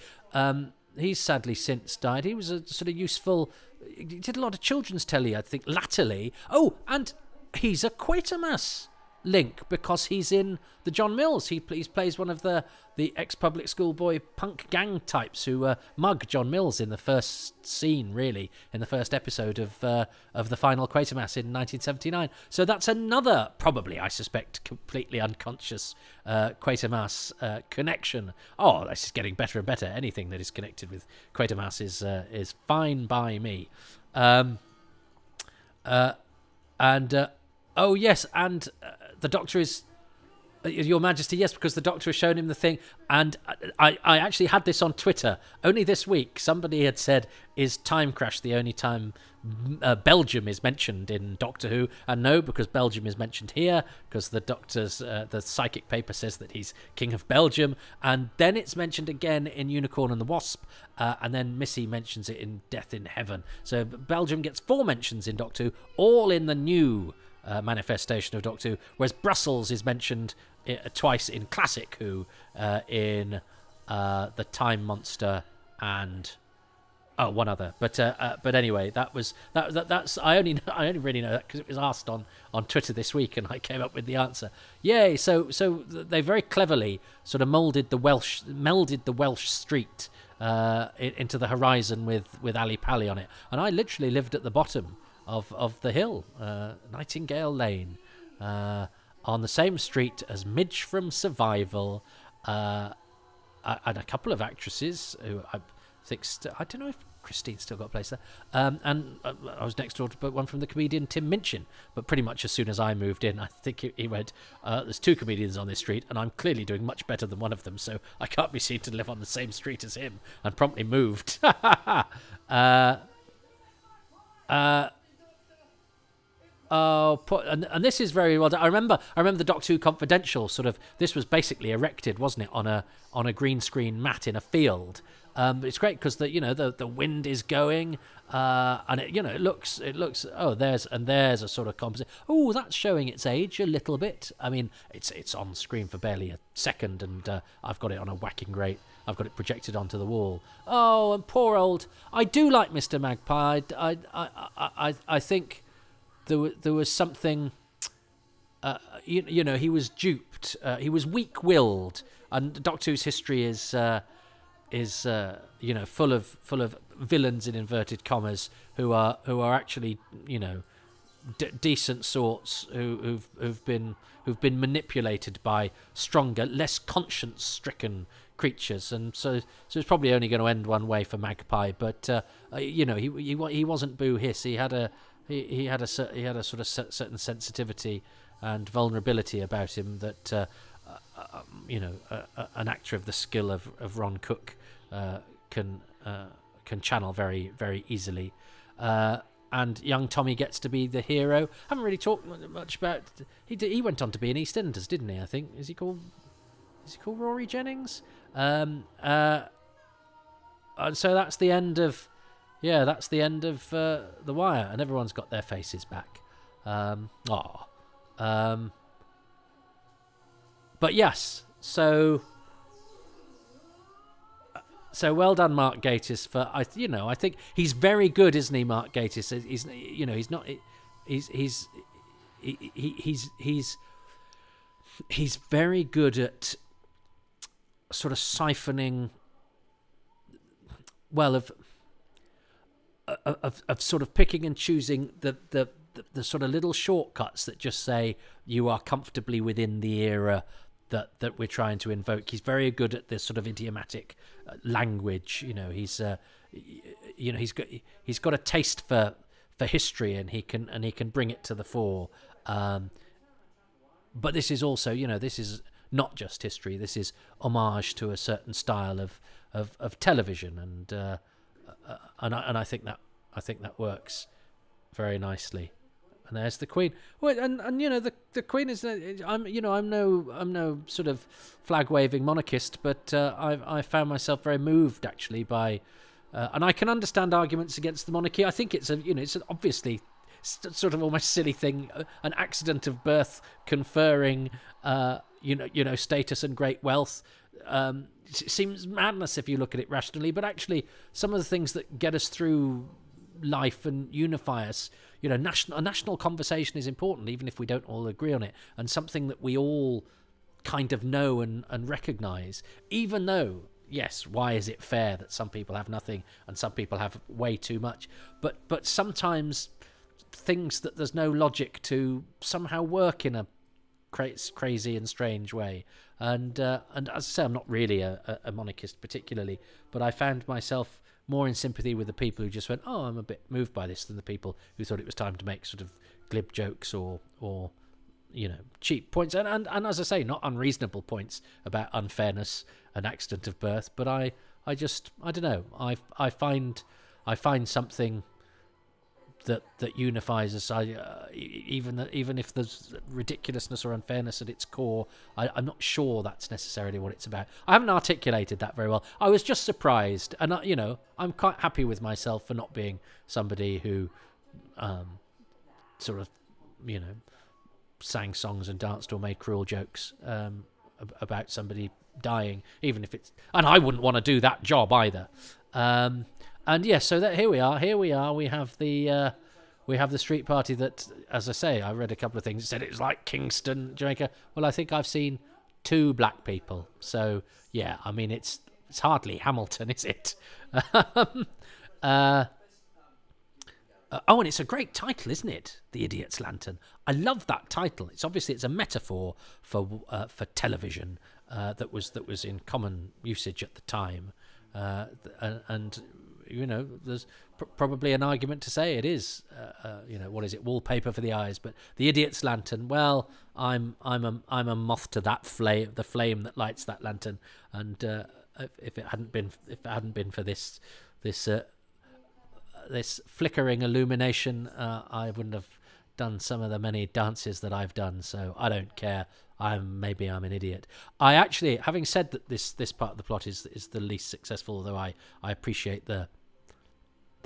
sadly since died. He was a sort of useful, he did a lot of children's telly, I think, latterly. And he's a Quatermass link because he's in the John Mills. He plays one of the ex-public school boy punk gang types who mug John Mills in the first scene, really, in the first episode of the final Quatermass in 1979. So that's another, probably, I suspect, completely unconscious Quatermass connection. Oh, this is getting better and better. Anything that is connected with Quatermass is fine by me. Oh yes, and the Doctor is Your Majesty, yes, because the Doctor has shown him the thing. And I actually had this on Twitter only this week. Somebody had said, is Time Crash the only time Belgium is mentioned in Doctor Who? And no, because Belgium is mentioned here, because the Doctor's the psychic paper says that he's King of Belgium, and then it's mentioned again in Unicorn and the Wasp, and then Missy mentions it in Death in Heaven. So Belgium gets 4 mentions in Doctor Who, all in the new manifestation of Doctor Who, whereas Brussels is mentioned twice in Classic Who, in the Time Monster and one other. But anyway, that's I only really know that because it was asked on Twitter this week, and I came up with the answer. Yay! So they very cleverly sort of melded the Welsh street into the horizon with Ali Pali on it, and I literally lived at the bottom of the hill, Nightingale Lane, on the same street as Midge from Survival, and a couple of actresses who I think I don't know if Christine still got a place there, and I was next door to one from the comedian Tim Minchin, but pretty much as soon as I moved in, I think he went, there's 2 comedians on this street and I'm clearly doing much better than one of them, so I can't be seen to live on the same street as him, and promptly moved. And this is very well done. I remember the Doctor Who Confidential sort of, this was basically erected, wasn't it, on a green screen mat in a field. But it's great because the wind is going, and it looks. Oh, there's a sort of composite. Oh, that's showing its age a little bit. I mean, it's on screen for barely a second, and I've got it on a whacking rate. I've got it projected onto the wall. Oh, and poor old. I do like Mr. Magpie. I think there was something. He was duped. He was weak-willed, and Doctor Who's history is full of villains in inverted commas who are actually decent sorts who've been manipulated by stronger, less conscience-stricken creatures, and so it's probably only going to end one way for Magpie. But he wasn't boo hiss. He had a sort of certain sensitivity and vulnerability about him that an actor of the skill of Ron Cook can channel very, very easily. And young Tommy gets to be the hero. Haven't really talked much about. He went on to be in EastEnders, didn't he? I think is he called Rory Jennings? And so that's the end of. Yeah, that's the end of The Wire, and everyone's got their faces back. But yes, so well done, Mark Gatiss. For I think he's very good, isn't he, Mark Gatiss? He's very good at sort of siphoning, well, of sort of picking and choosing the sort of little shortcuts that just say you are comfortably within the era that we're trying to invoke. He's very good at this sort of idiomatic language. He's got a taste for history, and he can bring it to the fore. But this is also, this is not just history. This is homage to a certain style of television, and I think that works very nicely. And there's the Queen. Well, and the Queen is. I'm no sort of flag waving monarchist, but I found myself very moved actually by, and I can understand arguments against the monarchy. I think it's it's obviously sort of almost silly thing, an accident of birth conferring status and great wealth. It seems madness if you look at it rationally, but actually some of the things that get us through life and unify us, a national conversation is important, even if we don't all agree on it, and something that we all kind of know and recognise, even though, yes, why is it fair that some people have nothing and some people have way too much? But sometimes things that there's no logic to somehow work in a crazy and strange way. And as I say, I'm not really a monarchist particularly, but I found myself more in sympathy with the people who just went, oh, I'm a bit moved by this, than the people who thought it was time to make sort of glib jokes or cheap points, and as I say, not unreasonable points about unfairness and accident of birth. But I don't know. I find something that unifies us. Even if there's ridiculousness or unfairness at its core, I'm not sure that's necessarily what it's about. I haven't articulated that very well. I was just surprised, and I'm quite happy with myself for not being somebody who sort of sang songs and danced or made cruel jokes about somebody dying, even if it's, and I wouldn't want to do that job either. And yes, so that here we are. We have the street party that, as I say, I read a couple of things. It said it was like Kingston, Jamaica. Well, I think I've seen 2 black people. So yeah, I mean it's hardly Hamilton, is it? And it's a great title, isn't it? The Idiot's Lantern. I love that title. It's a metaphor for television that was in common usage at the time, and there's probably an argument to say it is, what is it, wallpaper for the eyes. But the Idiot's Lantern. Well, I'm a moth to that flame, the flame that lights that lantern. And if it hadn't been for this flickering illumination, I wouldn't have done some of the many dances that I've done. So I don't care. Maybe I'm an idiot. I actually, having said that this part of the plot is the least successful, although I appreciate the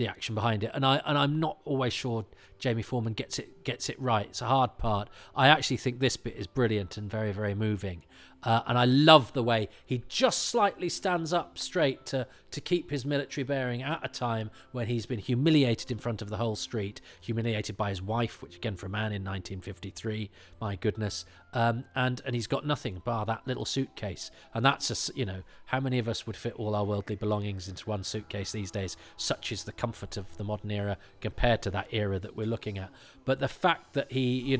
action behind it, and I'm not always sure Jamie Foreman gets it right. It's a hard part. I actually think this bit is brilliant and very, very moving. And I love the way he just slightly stands up straight to keep his military bearing at a time when he's been humiliated in front of the whole street, humiliated by his wife, which again for a man in 1953, my goodness, and he's got nothing bar that little suitcase. And that's how many of us would fit all our worldly belongings into one suitcase these days? Such is the comfort of the modern era compared to that era that we're looking at. But the fact that he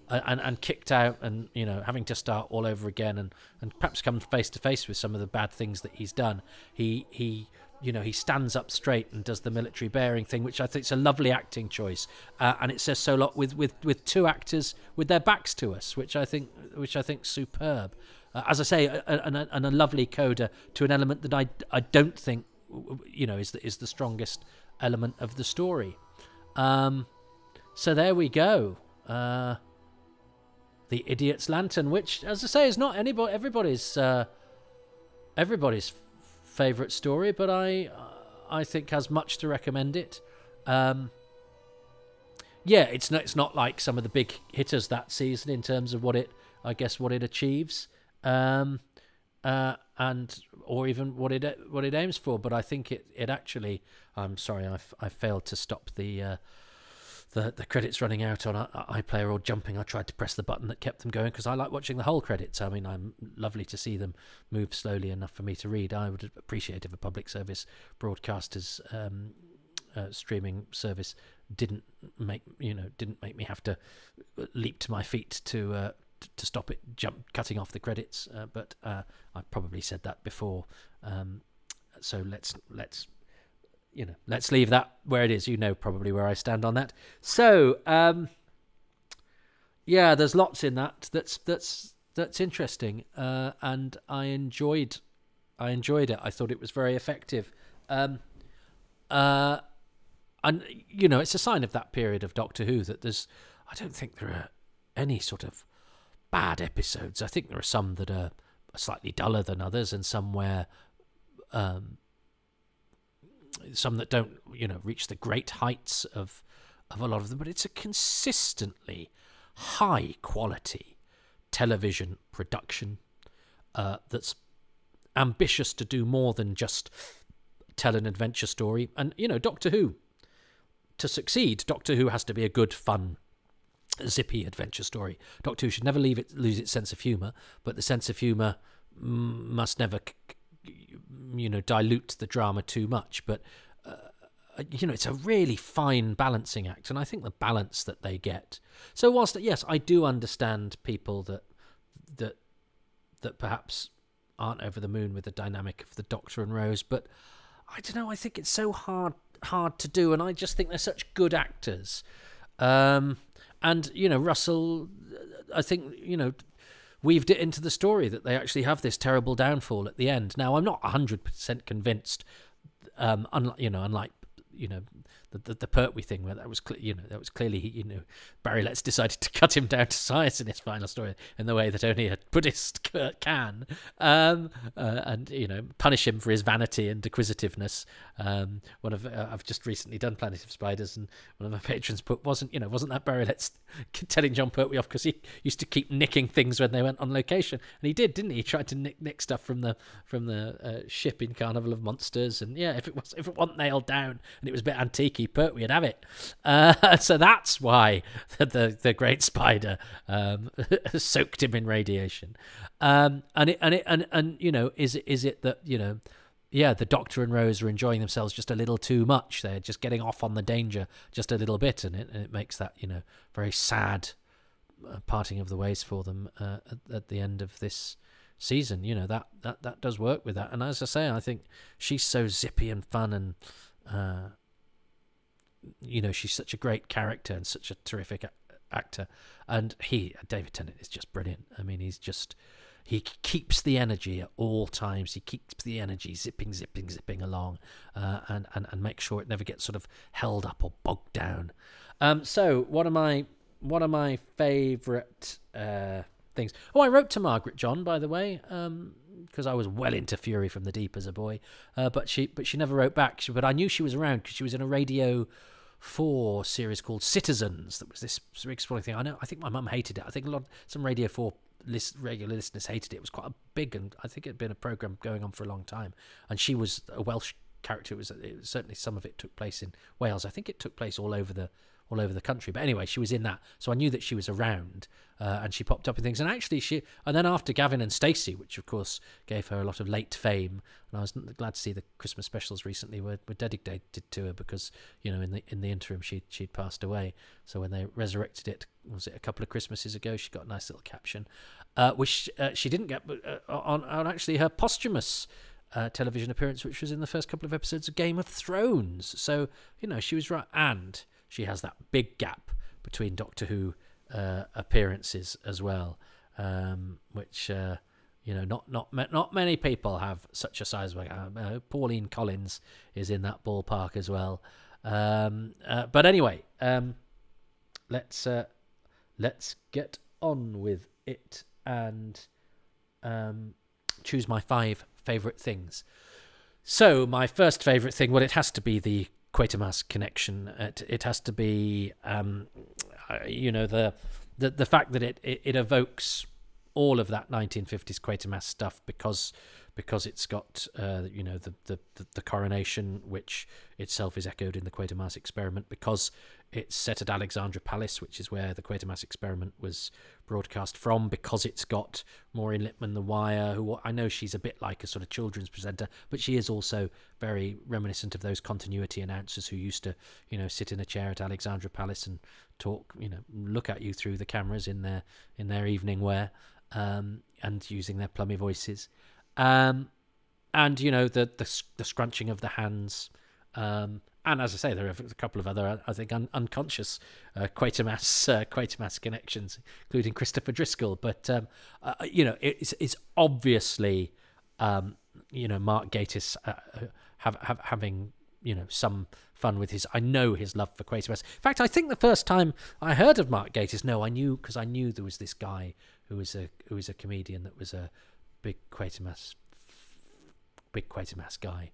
and kicked out and having to start all over again and perhaps come face to face with some of the bad things that he's done, he stands up straight and does the military bearing thing, which I think is a lovely acting choice, and it says so a lot with 2 actors with their backs to us, which I think superb, as I say, and a lovely coda to an element that I don't think is the strongest element of the story. So there we go. The Idiot's Lantern, which, as I say, is not everybody's favourite story, but I think has much to recommend it. It's not like some of the big hitters that season in terms of what it achieves, and or even what it aims for. But I think it actually. I'm sorry, I failed to stop the credits running out on iPlayer or jumping. I tried to press the button that kept them going because I like watching the whole credits. I mean, I'm lovely to see them move slowly enough for me to read. I would appreciate if a public service broadcaster's streaming service didn't make me have to leap to my feet to stop it cutting off the credits. But I've probably said that before. So let's leave that where it is. Probably where I stand on that. So, there's lots in that that's interesting, and I enjoyed it. I thought it was very effective, and it's a sign of that period of Doctor Who that I don't think there are any sort of bad episodes. I think there are some that are slightly duller than others, and some where. Some that don't, reach the great heights of a lot of them, but it's a consistently high quality television production that's ambitious to do more than just tell an adventure story. And Doctor Who to succeed, Doctor Who has to be a good, fun, zippy adventure story. Doctor Who should never lose its sense of humour, but the sense of humour must never, dilute the drama too much. But it's a really fine balancing act, and I think the balance that they get. So whilst yes, I do understand people that perhaps aren't over the moon with the dynamic of the Doctor and Rose, but I don't know. I think it's so hard to do, and I just think they're such good actors. And Russell, I think weaved it into the story that they actually have this terrible downfall at the end. Now, I'm not 100% convinced. Unlike the Pertwee thing, where that was clearly Barry Letts decided to cut him down to size in his final story in the way that only a Buddhist can, and punish him for his vanity and acquisitiveness. I've just recently done Planet of Spiders, and one of my patrons put wasn't that Barry Letts telling John Pertwee off because he used to keep nicking things when they went on location, and he did, didn't he? He tried to nick stuff from the ship in Carnival of Monsters, and if it wasn't nailed down and it was a bit antique, Pertwee would have it. So that's why the Great Spider soaked him in radiation. Is it that the Doctor and Rose are enjoying themselves just a little too much? They're just getting off on the danger just a little bit, and it makes that very sad parting of the ways for them at the end of this season. That does work with that. And as I say, I think she's so zippy and fun, and she's such a great character and such a terrific actor. And David Tennant is just brilliant. I mean, he keeps the energy at all times. He keeps the energy zipping along, and make sure it never gets sort of held up or bogged down. So one of my favourite things. Oh, I wrote to Margaret John, by the way, because I was well into Fury from the Deep as a boy, but she never wrote back. But I knew she was around because she was in a Radio 4 series called Citizens. That was this exploring thing. I think my mum hated it. I think some Radio 4 regular listeners hated it. It was quite a big, and I think it had been a programme going on for a long time. And she was a Welsh character. It was certainly some of it took place in Wales. I think it took place all over the country. But anyway, she was in that, so I knew that she was around, and she popped up in things. And actually, and then after Gavin and Stacey, which of course gave her a lot of late fame, and I was glad to see the Christmas specials recently were dedicated to her, because in the interim she'd passed away. So when they resurrected it, was it a couple of Christmases ago, she got a nice little caption, which she didn't get on actually her posthumous television appearance, which was in the first couple of episodes of Game of Thrones. So she was right. And she has that big gap between Doctor Who appearances as well, which not many people have such a size. Pauline Collins is in that ballpark as well. But anyway, let's get on with it and choose my 5 favourite things. So my first favourite thing, well, it has to be the Quatermass connection. It has to be, the fact that it evokes all of that 1950s Quatermass stuff, because it's got the coronation, which itself is echoed in the Quatermass experiment, because it's set at Alexandra Palace, which is where the Quatermass experiment was broadcast from, because it's got Maureen Lipman, The Wire, who I know she's a bit like a sort of children's presenter, but she is also very reminiscent of those continuity announcers who used to, sit in a chair at Alexandra Palace and talk, look at you through the cameras in their evening wear, and using their plummy voices. And the scrunching of the hands, and as I say, there are a couple of other, I think, unconscious Quatermass connections, including Christopher Driscoll. But it's obviously Mark Gatiss having some fun with his love for Quatermass. In fact, I think the first time I heard of Mark Gatiss, I knew there was this guy who was a comedian that was a big Quatermass guy,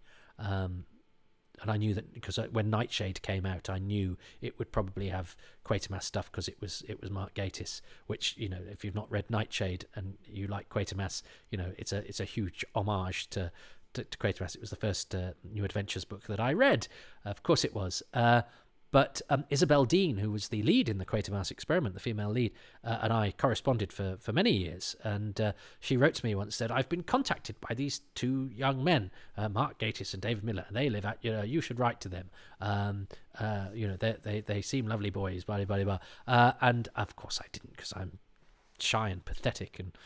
and I knew that because when Nightshade came out, I knew it would probably have Quatermass stuff, because it was Mark Gatiss, which if you've not read Nightshade and you like Quatermass, it's a huge homage to Quatermass. It was the first New Adventures book that I read, of course it was. But Isabel Dean, who was the lead in the Quatermass experiment, the female lead, and I corresponded for many years, and she wrote to me once, said, I've been contacted by these two young men, Mark Gatiss and David Miller, and they live at, you should write to them. They seem lovely boys, blah, blah, blah, blah. And of course I didn't, because I'm shy and pathetic, and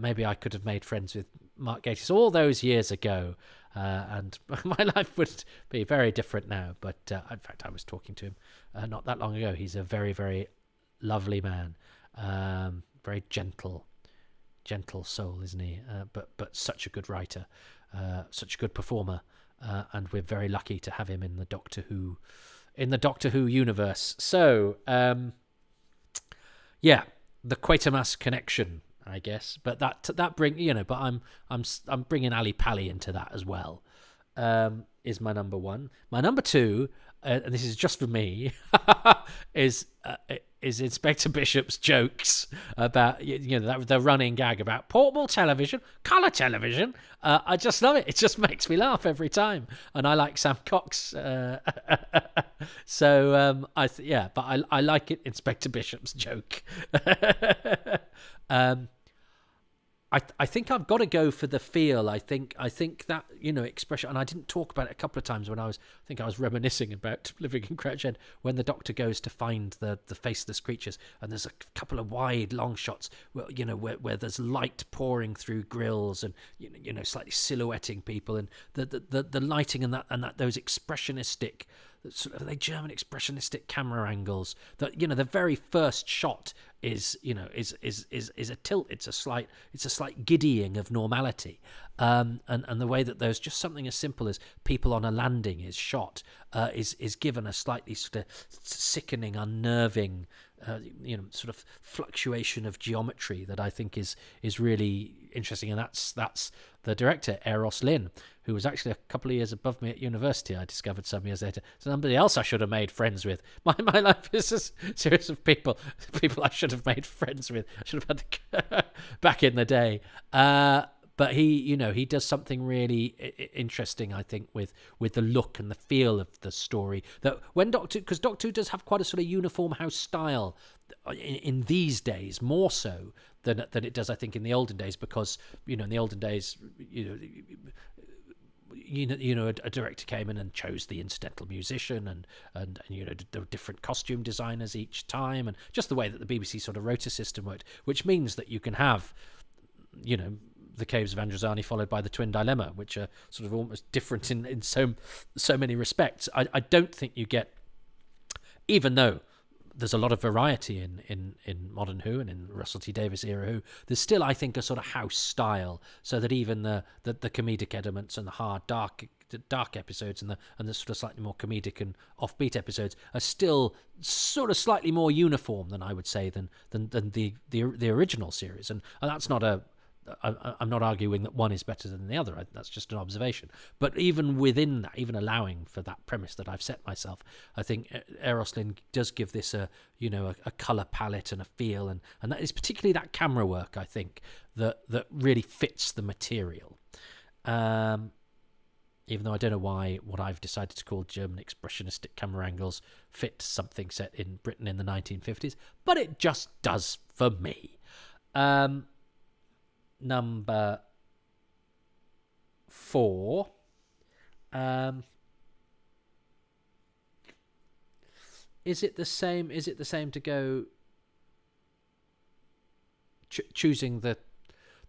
maybe I could have made friends with Mark Gatiss all those years ago, and my life would be very different now. But in fact, I was talking to him not that long ago. He's a very, very lovely man, very gentle soul, isn't he? But such a good writer, such a good performer, and we're very lucky to have him in the Doctor Who universe. So yeah, the Quatermass connection, I guess, but that but I'm bringing Ali Pali into that as well. Is my number one. My number two, and this is just for me, is Inspector Bishop's jokes about the running gag about portable television, colour television. I just love it. It just makes me laugh every time, and I like Sam Cox. So I like it. Inspector Bishop's joke. I think I've got to go for the feel. I think that, expression, and I didn't talk about it a couple of times when I was reminiscing about Living in Crouch End, when the Doctor goes to find the faceless creatures, and there's a couple of wide long shots where there's light pouring through grills and slightly silhouetting people, and the lighting and that those expressionistic, sort of the German expressionistic camera angles. That the very first shot is a tilt. It's a slight giddying of normality, and the way that there's just something as simple as people on a landing is shot is given a slightly sort of sickening, unnerving, sort of fluctuation of geometry that I think is really interesting. And that's the director, Eros Lin, who was actually a couple of years above me at university. I discovered some years later. Somebody else I should have made friends with. My life is a series of people I should have made friends with. I should have had back in the day. But he does something really interesting, I think, with the look and the feel of the story. That when Doctor Who does have quite a sort of uniform house style in these days, more so than it does, I think, in the olden days, because in the olden days, a director came in and chose the incidental musician, and there were different costume designers each time, and just the way that the BBC sort of rota system worked, which means that you can have, the Caves of Androzani followed by the Twin Dilemma, which are sort of almost different in so many respects. I don't think you get, even though there's a lot of variety in modern Who and in Russell T Davies era Who, there's still, I think, a sort of house style, so that even the comedic elements and the hard dark episodes and the sort of slightly more comedic and offbeat episodes are still sort of slightly more uniform than I would say than the original series, and that's not I'm not arguing that one is better than the other. That's just an observation. But even within that, even allowing for that premise that I've set myself, I think Eros Lin does give this a colour palette and a feel, and that is particularly that camera work, I think, that really fits the material. Even though I don't know why what I've decided to call German expressionistic camera angles fit something set in Britain in the 1950s, but it just does for me. Number 4. Is it the same to go choosing the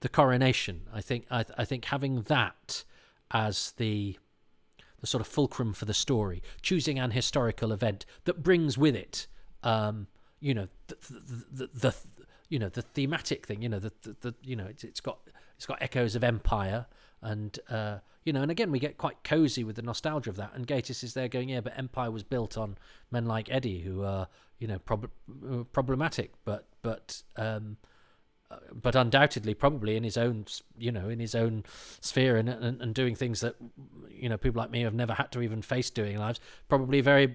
coronation? I think having that as the sort of fulcrum for the story, choosing an historical event that brings with it the thematic thing, it's got echoes of Empire, and and again we get quite cozy with the nostalgia of that. And Gatiss is there going, yeah, but Empire was built on men like Eddie who are problematic, but but undoubtedly probably in his own, in his own sphere, and doing things that, people like me have never had to even face doing in lives, probably very,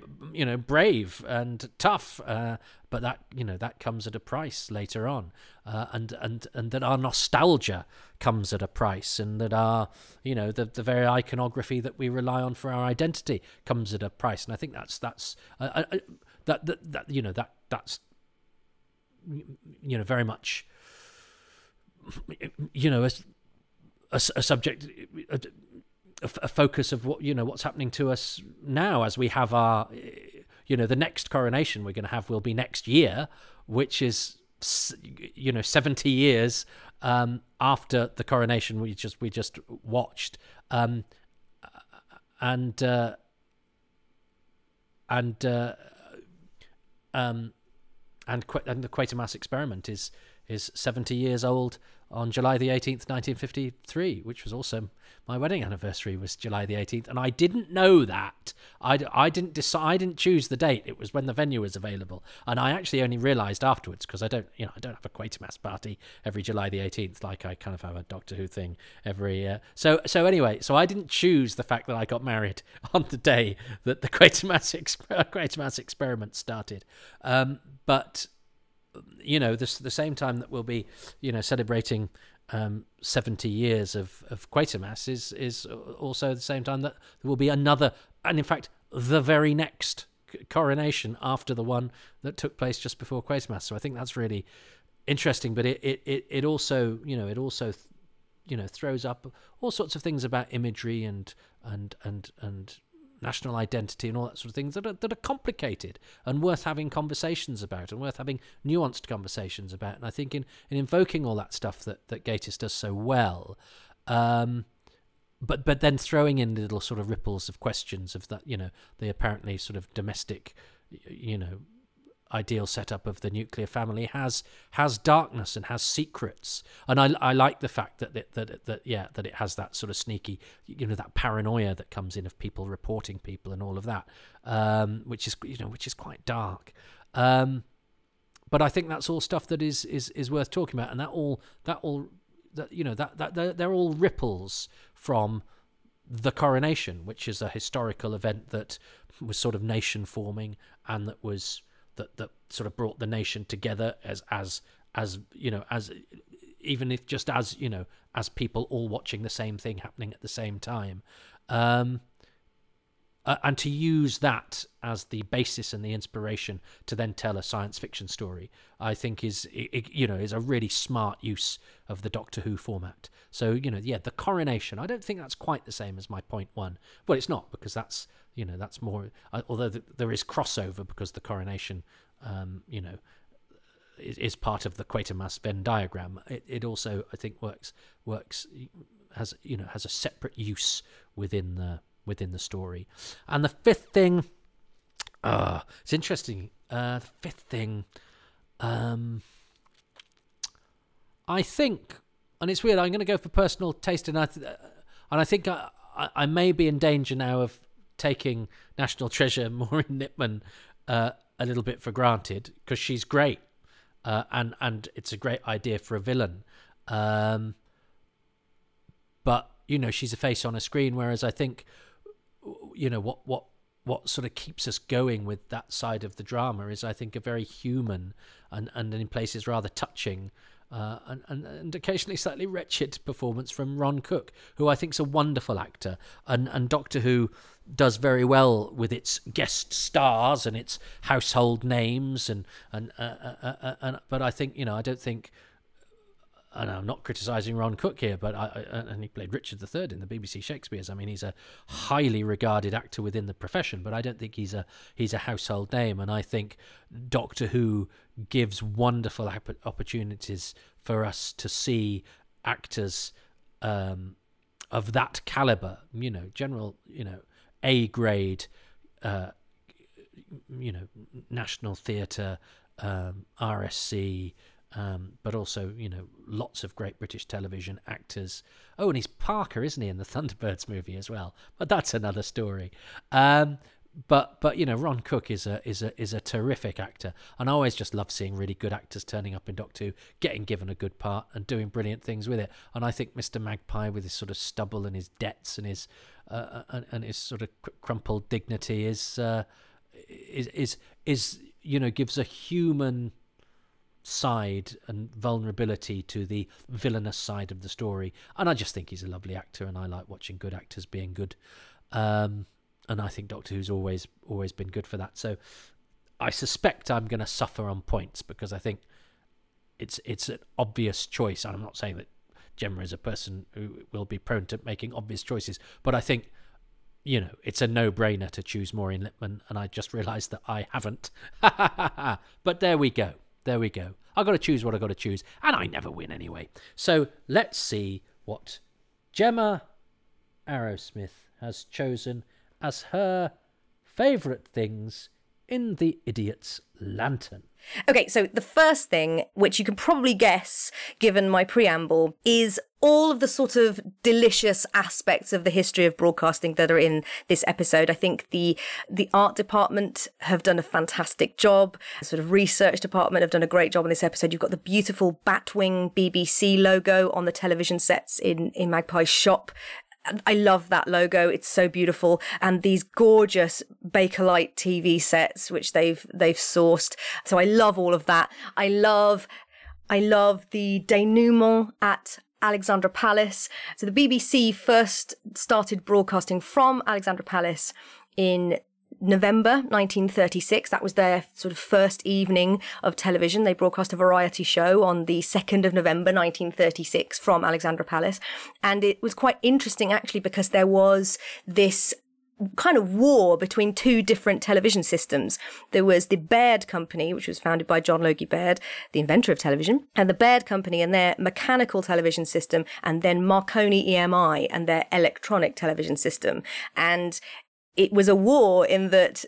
brave and tough, but that, that comes at a price later on, and that our nostalgia comes at a price, and that our, the very iconography that we rely on for our identity comes at a price. And I think that's very much, a subject, a focus of what, what's happening to us now, as we have our, the next coronation we're going to have will be next year, which is, 70 years after the coronation we just watched, and the Quatermass experiment is 70 years old on July the 18th, 1953, which was also my wedding anniversary, was July the 18th. And I didn't know that. I didn't decide, I didn't choose the date. It was when the venue was available. And I actually only realised afterwards, because I don't have a Quatermass party every July the 18th, like I kind of have a Doctor Who thing every year. So anyway, I didn't choose the fact that I got married on the day that the Quatermass experiment started. But the same time that we'll be, celebrating 70 years of Quatermass is also the same time that there will be another, and in fact, the very next coronation after the one that took place just before Quatermass. So I think that's really interesting. But it also, throws up all sorts of things about imagery and national identity and all that sort of things that are complicated and worth having conversations about, and worth having nuanced conversations about. And I think in invoking all that stuff that Gatiss does so well, but then throwing in little sort of ripples of questions of that, the apparently sort of domestic, ideal setup of the nuclear family has darkness and has secrets. And I like the fact that it has that sort of sneaky, that paranoia that comes in of people reporting people and all of that, which is quite dark. But I think that's all stuff that is worth talking about, and they're all ripples from the coronation, which is a historical event that was sort of nation forming, and that was that sort of brought the nation together as even if just as people all watching the same thing happening at the same time, and to use that as the basis and the inspiration to then tell a science fiction story, I think is a really smart use of the Doctor Who format. So the coronation, I don't think that's quite the same as my point one. Well, it's not, because that's that's more, although there is crossover, because the coronation is part of the Quatermass Venn diagram. It also, I think, works has a separate use within the story. And the fifth thing, it's interesting. The fifth thing, I think, and it's weird, I'm going to go for personal taste, and I think I may be in danger now of taking National Treasure Maureen Nipman a little bit for granted, because she's great, and it's a great idea for a villain, but she's a face on a screen, whereas I think what sort of keeps us going with that side of the drama is, I think, a very human and in places rather touching, and occasionally slightly wretched performance from Ron Cook, who I think is a wonderful actor, and Doctor Who does very well with its guest stars and its household names, but I think I don't think, and I'm not criticising Ron Cook here, but and he played Richard III in the BBC Shakespeare's. I mean, he's a highly regarded actor within the profession, but I don't think he's a household name. And I think Doctor Who gives wonderful opportunities for us to see actors of that caliber, general, A grade, National Theatre, RSC. But also, lots of great British television actors. Oh, and he's Parker, isn't he, in the Thunderbirds movie as well? But that's another story. but Ron Cook is a terrific actor, and I always just love seeing really good actors turning up in Doctor Who, getting given a good part and doing brilliant things with it. And I think Mr. Magpie, with his sort of stubble and his debts and his sort of crumpled dignity, is gives a human side and vulnerability to the villainous side of the story. And I just think he's a lovely actor, and I like watching good actors being good. And I think Doctor Who's always been good for that. So I suspect I'm going to suffer on points, because I think it's an obvious choice. And I'm not saying that Gemma is a person who will be prone to making obvious choices, but I think, it's a no-brainer to choose Maureen Lipman, and I just realised that I haven't. But there we go. I've got to choose what I've got to choose, and I never win anyway. So let's see what Gemma Arrowsmith has chosen as her favourite things in The Idiot's Lantern. Okay, so the first thing, which you can probably guess given my preamble, is all of the sort of delicious aspects of the history of broadcasting that are in this episode. I think the art department have done a fantastic job. The sort of research department have done a great job on this episode. You've got the beautiful Batwing BBC logo on the television sets in Magpie's shop. I love that logo. It's so beautiful. And these gorgeous Bakelite TV sets, which they've sourced. So I love all of that. I love the denouement at Alexandra Palace. So the BBC first started broadcasting from Alexandra Palace in November 1936. That was their sort of first evening of television. They broadcast a variety show on the 2nd of November 1936 from Alexandra Palace. And it was quite interesting, actually, because there was this kind of war between two different television systems. There was the Baird Company, which was founded by John Logie Baird, the inventor of television, and the Baird Company and their mechanical television system, and then Marconi EMI and their electronic television system. And it was a war in that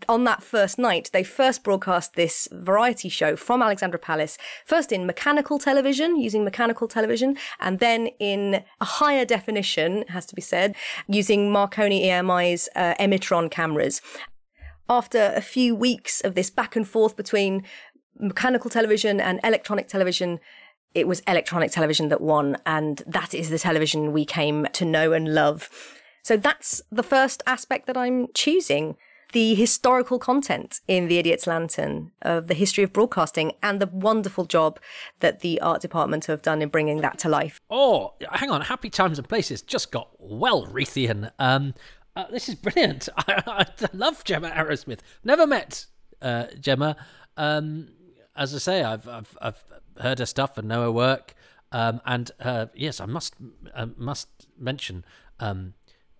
on that first night, they first broadcast this variety show from Alexandra Palace, first in mechanical television, using mechanical television, and then in a higher definition, it has to be said, using Marconi EMI's Emitron cameras. After a few weeks of this back and forth between mechanical television and electronic television, it was electronic television that won, and that is the television we came to know and love. So that's the first aspect that I'm choosing, the historical content in The Idiot's Lantern of the history of broadcasting, and the wonderful job that the art department have done in bringing that to life. Oh, hang on. Happy Times and Places just got well Reithian. This is brilliant. I love Gemma Arrowsmith. Never met Gemma. As I say, I've heard her stuff and know her work. And yes, I must mention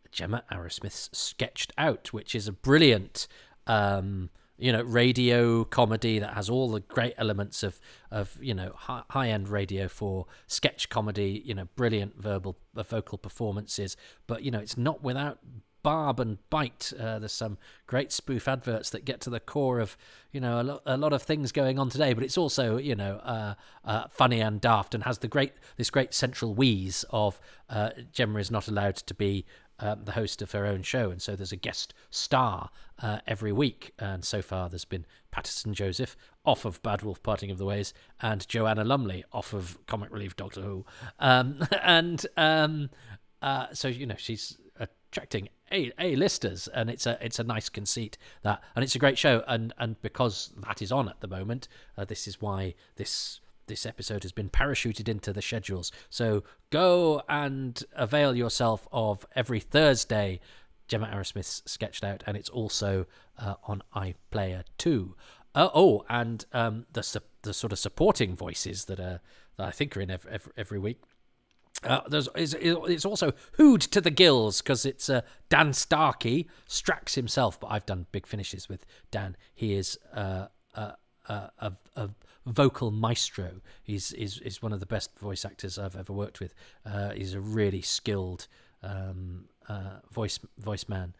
Gemma Arrowsmith's Sketched Out, which is a brilliant, radio comedy that has all the great elements of high-end radio for sketch comedy, brilliant vocal performances, but, it's not without barb and bite. There's some great spoof adverts that get to the core of, a lot of things going on today, but it's also, funny and daft, and has this great central wheeze of Gemma is not allowed to be the host of her own show, and so there's a guest star every week, and so far there's been Patterson Joseph off of Bad Wolf Parting of the Ways, and Joanna Lumley off of Comic Relief Doctor Who, so she's attracting A-listers, and it's a nice conceit, and it's a great show, and because that is on at the moment, this is why this episode has been parachuted into the schedules. So go and avail yourself of every Thursday Gemma Arrowsmith's Sketched Out, and it's also on iPlayer too. And the sort of supporting voices that I think are in every week. It's also Hood to the Gills, because it's Dan Starkey, Strax himself, but I've done big finishes with Dan. He is a vocal maestro. He's one of the best voice actors I've ever worked with. He's a really skilled voice man.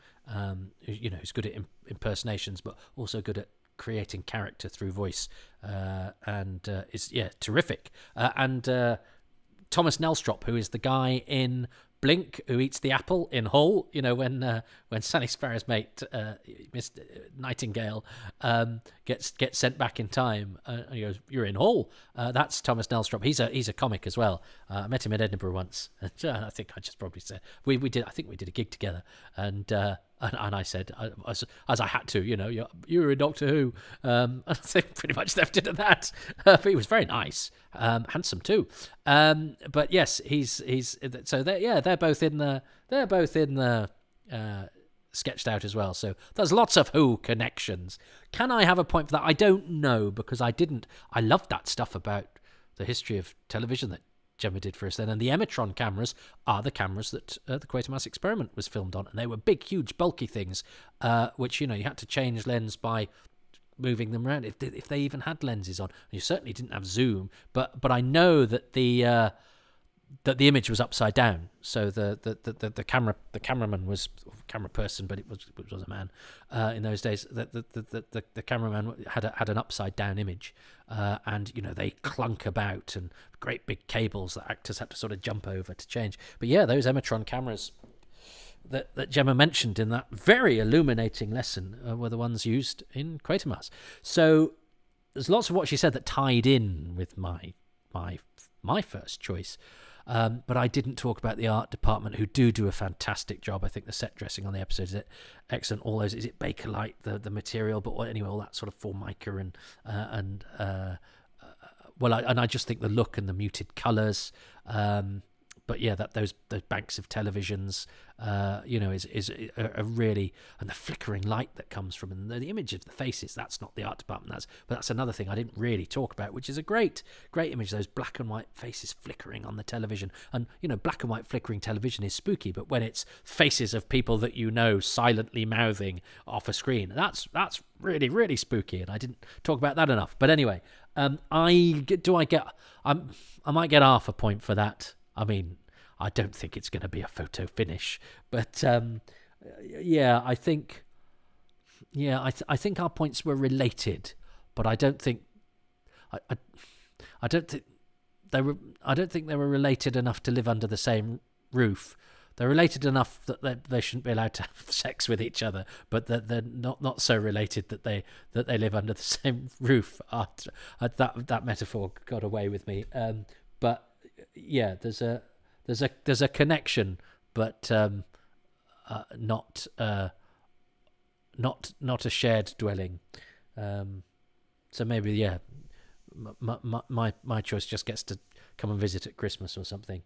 Who's good at impersonations, but also good at creating character through voice. And is terrific. And Thomas Nelstrop, who is the guy in Blink, who eats the apple in Hull, when Sally Sparrow's mate, Miss Nightingale, gets sent back in time, and he goes, "You're in Hull." That's Thomas Nelstrop. He's a comic as well. I met him in Edinburgh once. And, I think I just probably said we did. I think we did a gig together, and I said, as I had to, you were in Doctor Who. I think pretty much left it at that. But he was very nice, handsome too. But yes, he's so they're both in the sketched out as well. So there's lots of Who connections. Can I have a point for that? I don't know, because I loved that stuff about the history of television that Gemma did for us then, and the Emitron cameras are the cameras that the Quatermass experiment was filmed on, and they were big, huge, bulky things, which you had to change lens by moving them around if they even had lenses on. You certainly didn't have zoom, but I know that the image was upside down, so the cameraman was camera person, but it was a man in those days. The cameraman had an upside down image, and they clunk about, and great big cables that actors had to sort of jump over to change. But yeah, those Emitron cameras that Gemma mentioned in that very illuminating lesson were the ones used in Quatermass. So there's lots of what she said that tied in with my first choice. But I didn't talk about the art department, who do a fantastic job. I think the set dressing on the episode is excellent. All those, is it Bakelite, the material, but anyway, all that sort of Formica and I just think the look and the muted colours. But yeah, those banks of televisions, is a really, and the flickering light that comes from them, the image of the faces. That's not the art department. But that's another thing I didn't really talk about, which is a great image. Those black and white faces flickering on the television, and black and white flickering television is spooky. But when it's faces of people that silently mouthing off a screen, that's really, really spooky. And I didn't talk about that enough. But anyway, I might get half a point for that. I mean, I don't think it's going to be a photo finish, but I think our points were related, but I don't think they were related enough to live under the same roof. They're related enough that they shouldn't be allowed to have sex with each other, but that they're not so related that they live under the same roof. That metaphor got away with me, but. Yeah, there's a connection, but not a shared dwelling. So maybe my choice just gets to come and visit at Christmas or something,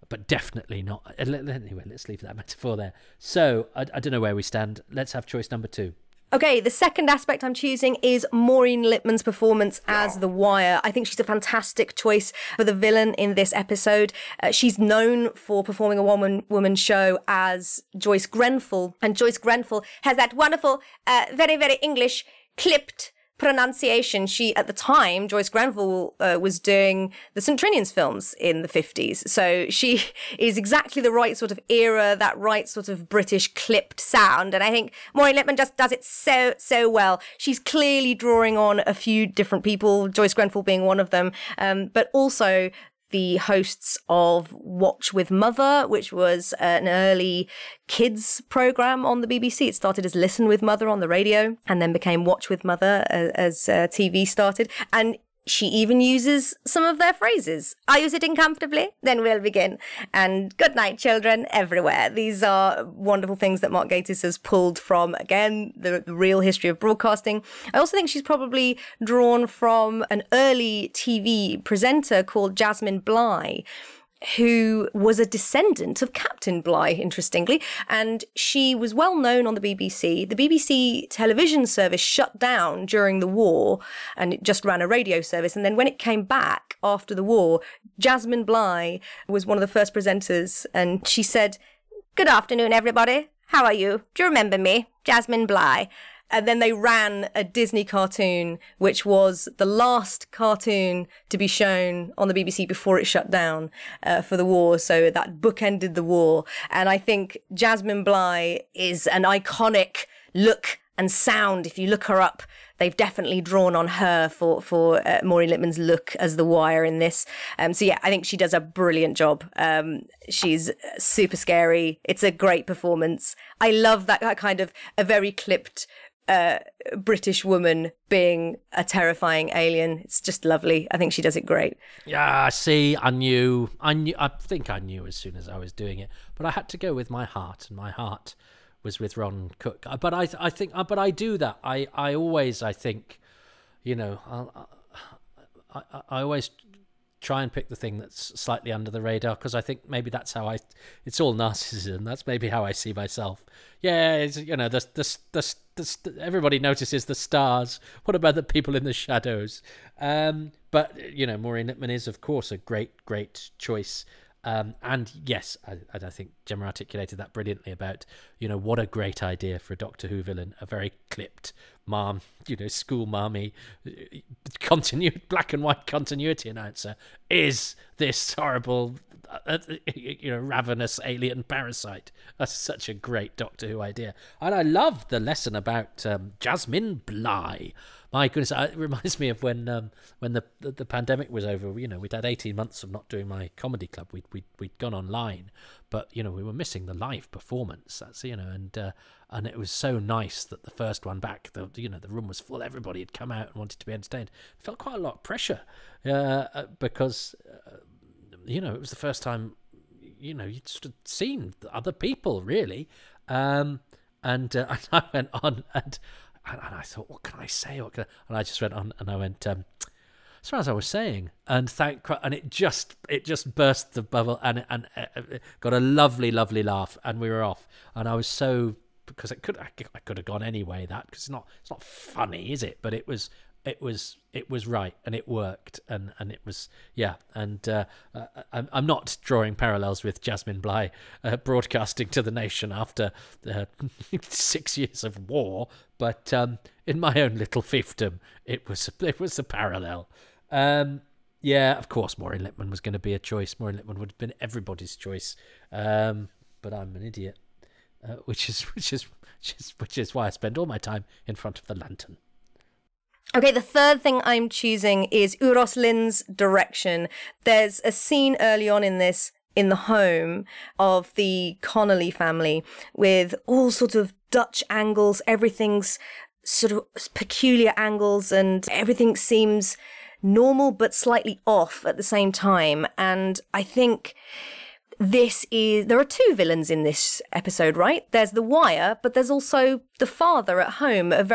but definitely not. Anyway, let's leave that metaphor there. So I don't know where we stand. Let's have choice number 2. Okay, the second aspect I'm choosing is Maureen Lipman's performance as The Wire. I think she's a fantastic choice for the villain in this episode. She's known for performing a one-woman show as Joyce Grenfell, and Joyce Grenfell has that wonderful, very, very English, clipped pronunciation. She, at the time, Joyce Grenfell was doing the St. Trinian's films in the 50s. So she is exactly the right sort of era, that right sort of British clipped sound. And I think Maureen Lipman just does it so well. She's clearly drawing on a few different people, Joyce Grenfell being one of them, but also the hosts of Watch with Mother, which was an early kids program on the BBC. It started as Listen with Mother on the radio and then became Watch with Mother as TV started. And she even uses some of their phrases. Are you sitting comfortably? Then we'll begin. And good night, children, everywhere. These are wonderful things that Mark Gatiss has pulled from, again, the real history of broadcasting. I also think she's probably drawn from an early TV presenter called Jasmine Bligh, who was a descendant of Captain Bligh, interestingly, and she was well known on the BBC. The BBC television service shut down during the war, and it just ran a radio service. And then when it came back after the war, Jasmine Bligh was one of the first presenters, and she said, "Good afternoon, everybody. How are you? Do you remember me? Jasmine Bligh." And then they ran a Disney cartoon, which was the last cartoon to be shown on the BBC before it shut down for the war. So that bookended the war. And I think Jasmine Bligh is an iconic look and sound. If you look her up, they've definitely drawn on her for Maureen Lipman's look as the Wire in this. So yeah, I think she does a brilliant job. She's super scary. It's a great performance. I love that kind of a very clipped British woman being a terrifying alien. It's just lovely. I think she does it great. Yeah, see, I think I knew as soon as I was doing it, but I had to go with my heart, and my heart was with Ron Cook. But I think, but I do that. I always, I think, you know, I always try and pick the thing that's slightly under the radar, because I think maybe that's how it's all narcissism. That's maybe how I see myself. Yeah, it's, you know, everybody notices the stars. What about the people in the shadows? But, you know, Maureen Lipman is, of course, a great choice. And yes, I think Gemma articulated that brilliantly about, you know, what a great idea for a Doctor Who villain, a very clipped mom, you know, school mommy, black and white continuity announcer, is this horrible, you know, ravenous alien parasite. That's such a great Doctor Who idea. And I love the lesson about Jasmine Bligh. My goodness, it reminds me of when the pandemic was over. You know, we'd had 18 months of not doing my comedy club. We'd gone online, but you know, we were missing the live performance. That's, you know, and it was so nice that the first one back, the room was full. Everybody had come out and wanted to be entertained. It felt quite a lot of pressure because you know, it was the first time, you know, you'd sort of seen other people really, and I went on and I thought, what can I say? And I just went on and I went, as far as I was saying, and it just burst the bubble, and it got a lovely laugh, and we were off. And I was so, because I could have gone anyway, that, because it's not funny, is it? But it was right, and it worked, and it was, yeah. And I'm not drawing parallels with Jasmine Bligh broadcasting to the nation after 6 years of war, but in my own little fiefdom, it was a parallel. Yeah, of course, Maureen Lipman was going to be a choice. Maureen Lipman would have been everybody's choice, but I'm an idiot, which is why I spend all my time in front of the lantern. Okay, the third thing I'm choosing is Uros Lin's direction. There's a scene early on in this, in the home of the Connolly family, with all sorts of Dutch angles. Everything's sort of peculiar angles, and everything seems normal but slightly off at the same time. And I think there are two villains in this episode, right? There's the Wire, but there's also the father at home, a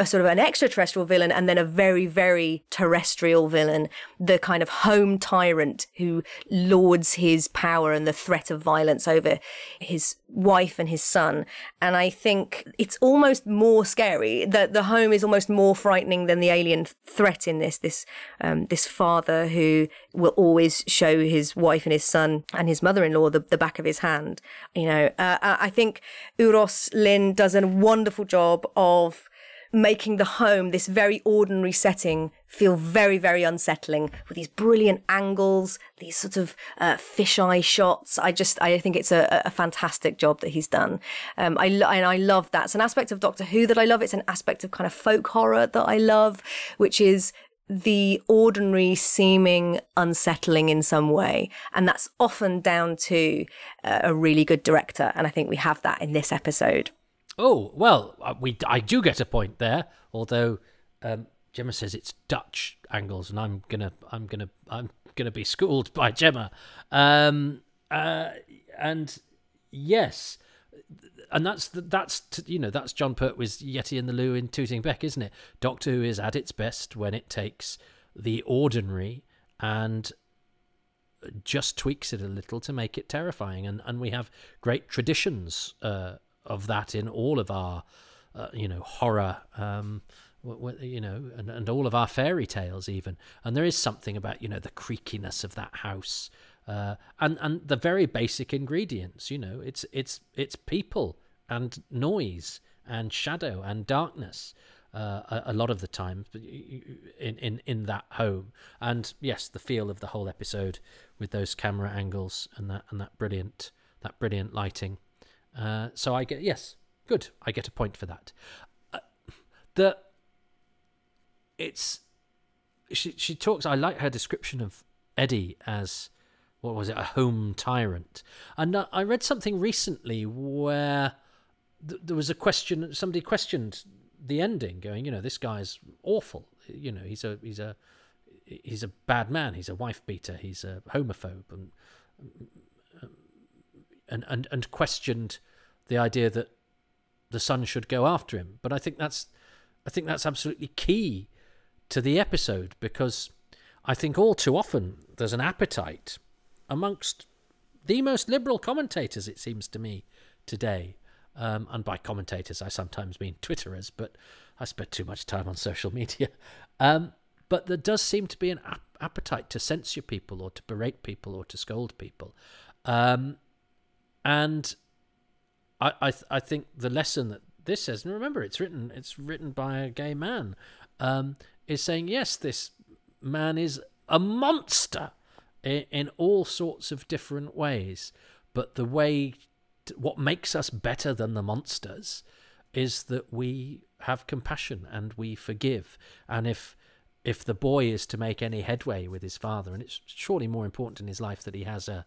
sort of an extraterrestrial villain, and then a very, very terrestrial villain, the kind of home tyrant who lords his power and the threat of violence over his wife and his son. And I think it's almost more scary. The home is almost more frightening than the alien threat in this father who will always show his wife and his son and his mother-in-law the back of his hand. You know, I think Uros Lin does a wonderful job of making the home, this very ordinary setting, feel very, very unsettling, with these brilliant angles, these sort of fisheye shots. I think it's a fantastic job that he's done. I love that. It's an aspect of Doctor Who that I love. It's an aspect of kind of folk horror that I love, which is the ordinary seeming unsettling in some way. And that's often down to a really good director. And I think we have that in this episode. Oh, well, I do get a point there, although Gemma says it's Dutch angles, and I'm gonna be schooled by Gemma. And yes, and that's John Pertwee's Yeti and the Loo in Tooting Bec, isn't it? Doctor Who is at its best when it takes the ordinary and just tweaks it a little to make it terrifying, and we have great traditions of that in all of our, horror, and all of our fairy tales even. And there is something about, the creakiness of that house, and the very basic ingredients. It's people and noise and shadow and darkness. A lot of the time in that home, and yes, the feel of the whole episode with those camera angles and that brilliant lighting. So I get, yes, Good. I get a point for that. The it's she talks. I like her description of Eddie as, what was it, a home tyrant. And I read something recently where there was a question. Somebody questioned the ending, going, this guy's awful. He's a bad man. He's a wife beater. He's a homophobe, and questioned the idea that the son should go after him. But I think that's absolutely key to the episode, because I think all too often there's an appetite amongst the most liberal commentators, it seems to me, today. And by commentators, I sometimes mean Twitterers, but I spend too much time on social media. But there does seem to be an appetite to censure people, or to berate people, or to scold people. And I think the lesson that this says, and remember, it's written by a gay man, is saying, yes, this man is a monster in all sorts of different ways, but what makes us better than the monsters is that we have compassion and we forgive. And if the boy is to make any headway with his father, and it's surely more important in his life that he has a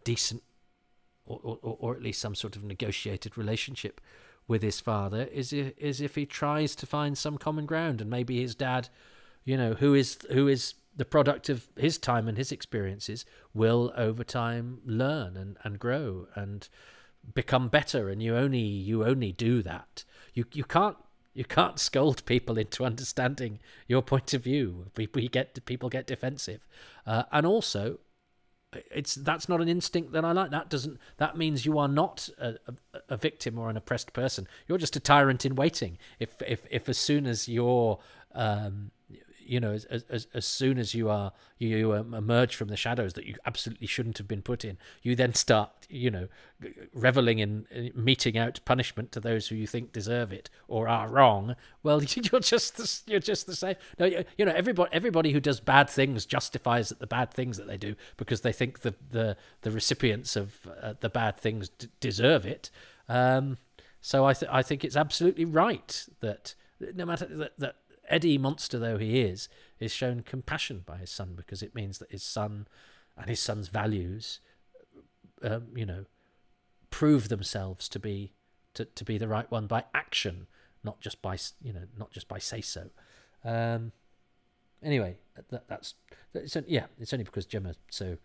decent, or at least some sort of negotiated relationship with his father, is if he tries to find some common ground, and maybe his dad, who is the product of his time and his experiences, will over time learn and grow and become better. And you only do that. You can't scold people into understanding your point of view. People get defensive, and also, that's not an instinct that I like. That means you are not a victim or an oppressed person. You're just a tyrant in waiting. If as soon as you're as soon as you emerge from the shadows that you absolutely shouldn't have been put in, you then start reveling in meting out punishment to those who you think deserve it or are wrong. Well, you're just the same. No, everybody who does bad things justifies the bad things that they do because they think the recipients of the bad things deserve it. So I think it's absolutely right that no matter that Eddie, monster though he is shown compassion by his son, because it means that his son and his son's values, prove themselves to be the right one by action, not just by say so. Anyway, it's only because Gemma so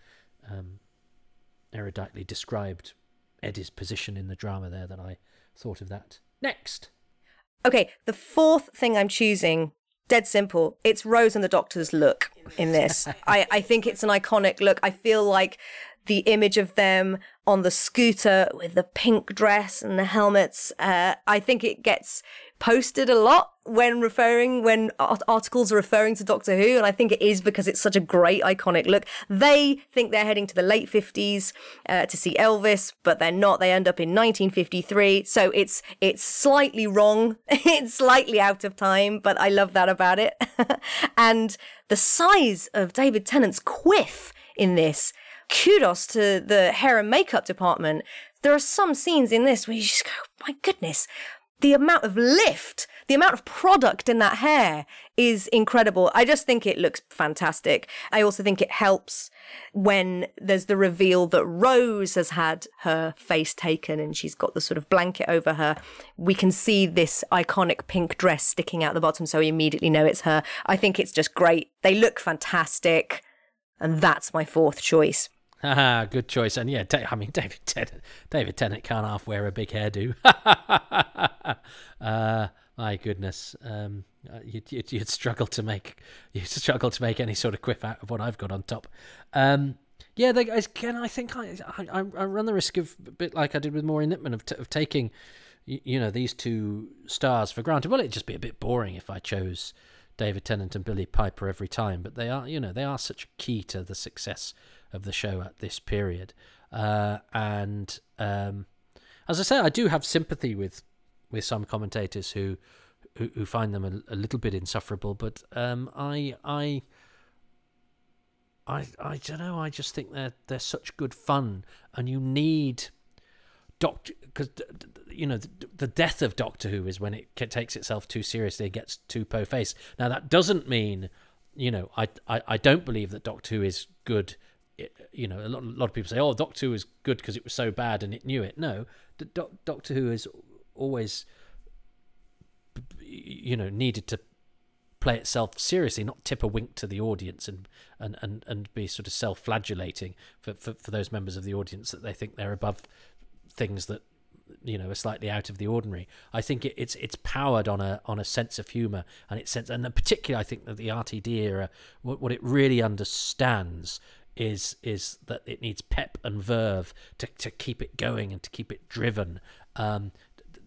eruditely described Eddie's position in the drama there that I thought of that. Next. Okay, the fourth thing I'm choosing, dead simple, it's Rose and the Doctor's look in this. I think it's an iconic look. I feel like the image of them on the scooter with the pink dress and the helmets, I think it gets posted a lot when articles are referring to Doctor Who, and I think it is because it's such a great iconic look. They think they're heading to the late 50s to see Elvis, but they're not. They end up in 1953, so it's slightly wrong. It's slightly out of time, but I love that about it. And the size of David Tennant's quiff in this, kudos to the hair and makeup department. There are some scenes in this where you just go, my goodness, the amount of lift, the amount of product in that hair is incredible. I just think it looks fantastic. I also think it helps when there's the reveal that Rose has had her face taken and she's got the sort of blanket over her. We can see this iconic pink dress sticking out the bottom, so we immediately know it's her. I think it's just great. They look fantastic, and that's my fourth choice. Good choice. And yeah, David Tennant can't half wear a big hairdo. My goodness, you'd struggle to make any sort of quiff out of what I've got on top. I think I run the risk of, a bit like I did with Maureen Lipman, of taking these two stars for granted. Well, it'd just be a bit boring if I chose David Tennant and Billie Piper every time, but they are such a key to the success of the show at this period. And as I say, I do have sympathy with some commentators who find them a little bit insufferable, but I don't know. I just think they're such good fun, and you need because the death of Doctor Who is when it takes itself too seriously and gets too po-faced. Now that doesn't mean, I don't believe that Doctor Who is good. A lot of people say, oh, Doctor Who is good because it was so bad and it knew it. No, Doctor Who is always, needed to play itself seriously, not tip a wink to the audience and be sort of self-flagellating for those members of the audience that they think they're above things that are slightly out of the ordinary. I think it's powered on a sense of humour, and particularly I think that the RTD era, what it really understands is that it needs pep and verve to keep it going and to keep it driven.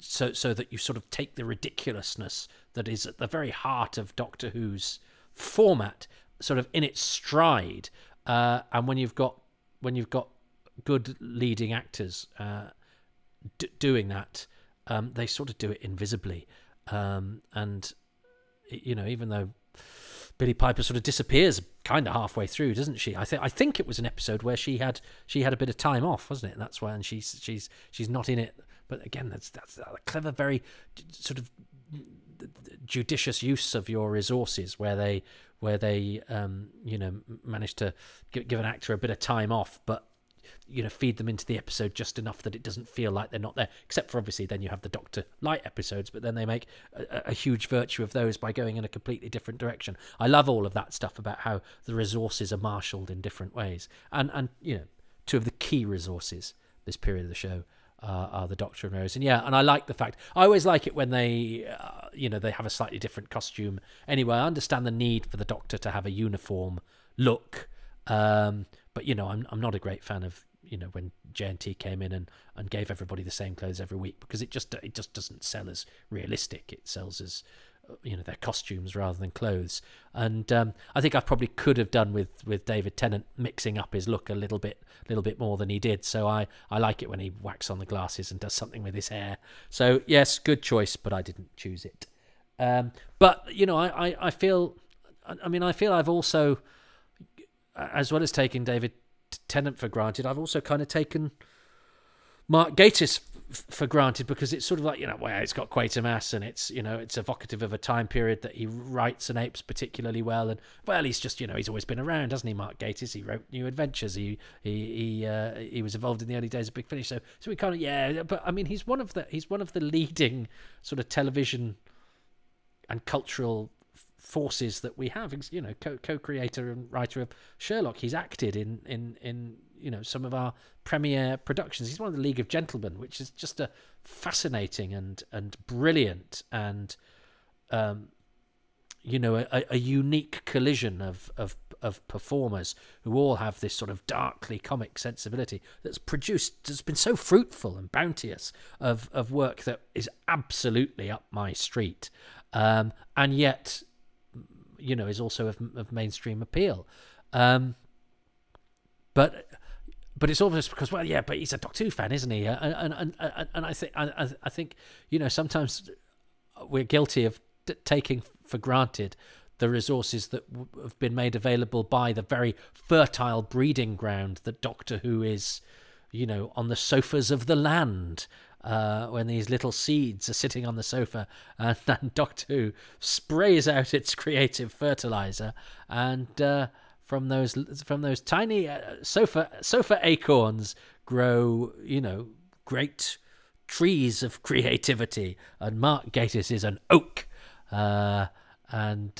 So that you sort of take the ridiculousness that is at the very heart of Doctor Who's format, sort of in its stride, and when you've got good leading actors doing that, they sort of do it invisibly, and even though Billie Piper sort of disappears kind of halfway through, doesn't she? I think it was an episode where she had a bit of time off, wasn't it? And that's why, and she's not in it. But again, that's a clever, very sort of judicious use of your resources, where they manage to give an actor a bit of time off, but feed them into the episode just enough that it doesn't feel like they're not there. Except for obviously then you have the Doctor Light episodes, but then they make a huge virtue of those by going in a completely different direction. I love all of that stuff about how the resources are marshalled in different ways, and two of the key resources this period of the show are the Doctor and Rose. And and I like the fact, I always like it when they they have a slightly different costume. Anyway, I understand the need for the Doctor to have a uniform look, but I'm not a great fan of when JNT came in and gave everybody the same clothes every week, because it just doesn't sell as realistic. It sells as their costumes rather than clothes. And I think I probably could have done with David Tennant mixing up his look a little bit more than he did. So I like it when he whacks on the glasses and does something with his hair. So yes, good choice, but I didn't choose it. But I feel I've also, as well as taking David Tennant for granted, I've also kind of taken Mark Gatiss for granted, because it's sort of like, it's got Quatermass, and it's it's evocative of a time period that he writes and apes particularly well. And he's just he's always been around, hasn't he, Mark Gatiss? He wrote New Adventures. He was involved in the early days of Big Finish. So we kind of but I mean he's one of the leading sort of television and cultural forces that we have. Co-creator and writer of Sherlock. He's acted in some of our premiere productions. He's one of the League of Gentlemen, which is just a fascinating and brilliant and a unique collision of performers who all have this sort of darkly comic sensibility that's been so fruitful and bounteous of work that is absolutely up my street, and yet is also of mainstream appeal. But it's almost because, but he's a Doctor Who fan, isn't he? And I think sometimes we're guilty of taking for granted the resources that have been made available by the very fertile breeding ground that Doctor Who is, on the sofas of the land. When these little seeds are sitting on the sofa, and Doctor Who sprays out its creative fertilizer, and from those tiny sofa acorns grow great trees of creativity. And Mark Gatiss is an oak, and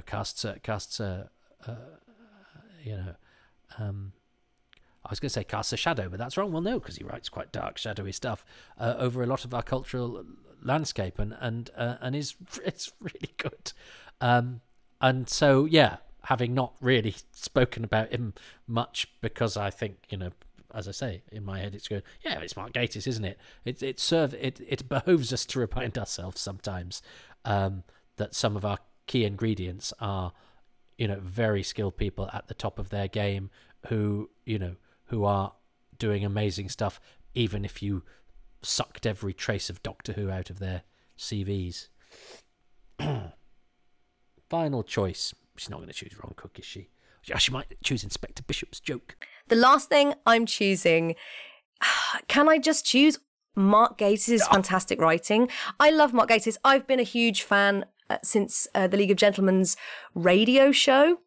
casts I was going to say casts a shadow, but that's wrong. Well, no, because he writes quite dark, shadowy stuff over a lot of our cultural landscape, and it's really good. And so, having not really spoken about him much, because I think, as I say, in my head, it's good. Yeah, it's Mark Gatiss, isn't it? It behoves us to remind ourselves sometimes that some of our key ingredients are, very skilled people at the top of their game who are doing amazing stuff, even if you sucked every trace of Doctor Who out of their CVs. Final choice. She's not going to choose Ron Cook, is she? She might choose Inspector Bishop's joke. The last thing I'm choosing Can I just choose Mark Gatiss' fantastic writing? I love Mark Gatiss. I've been a huge fan since the League of Gentlemen's radio show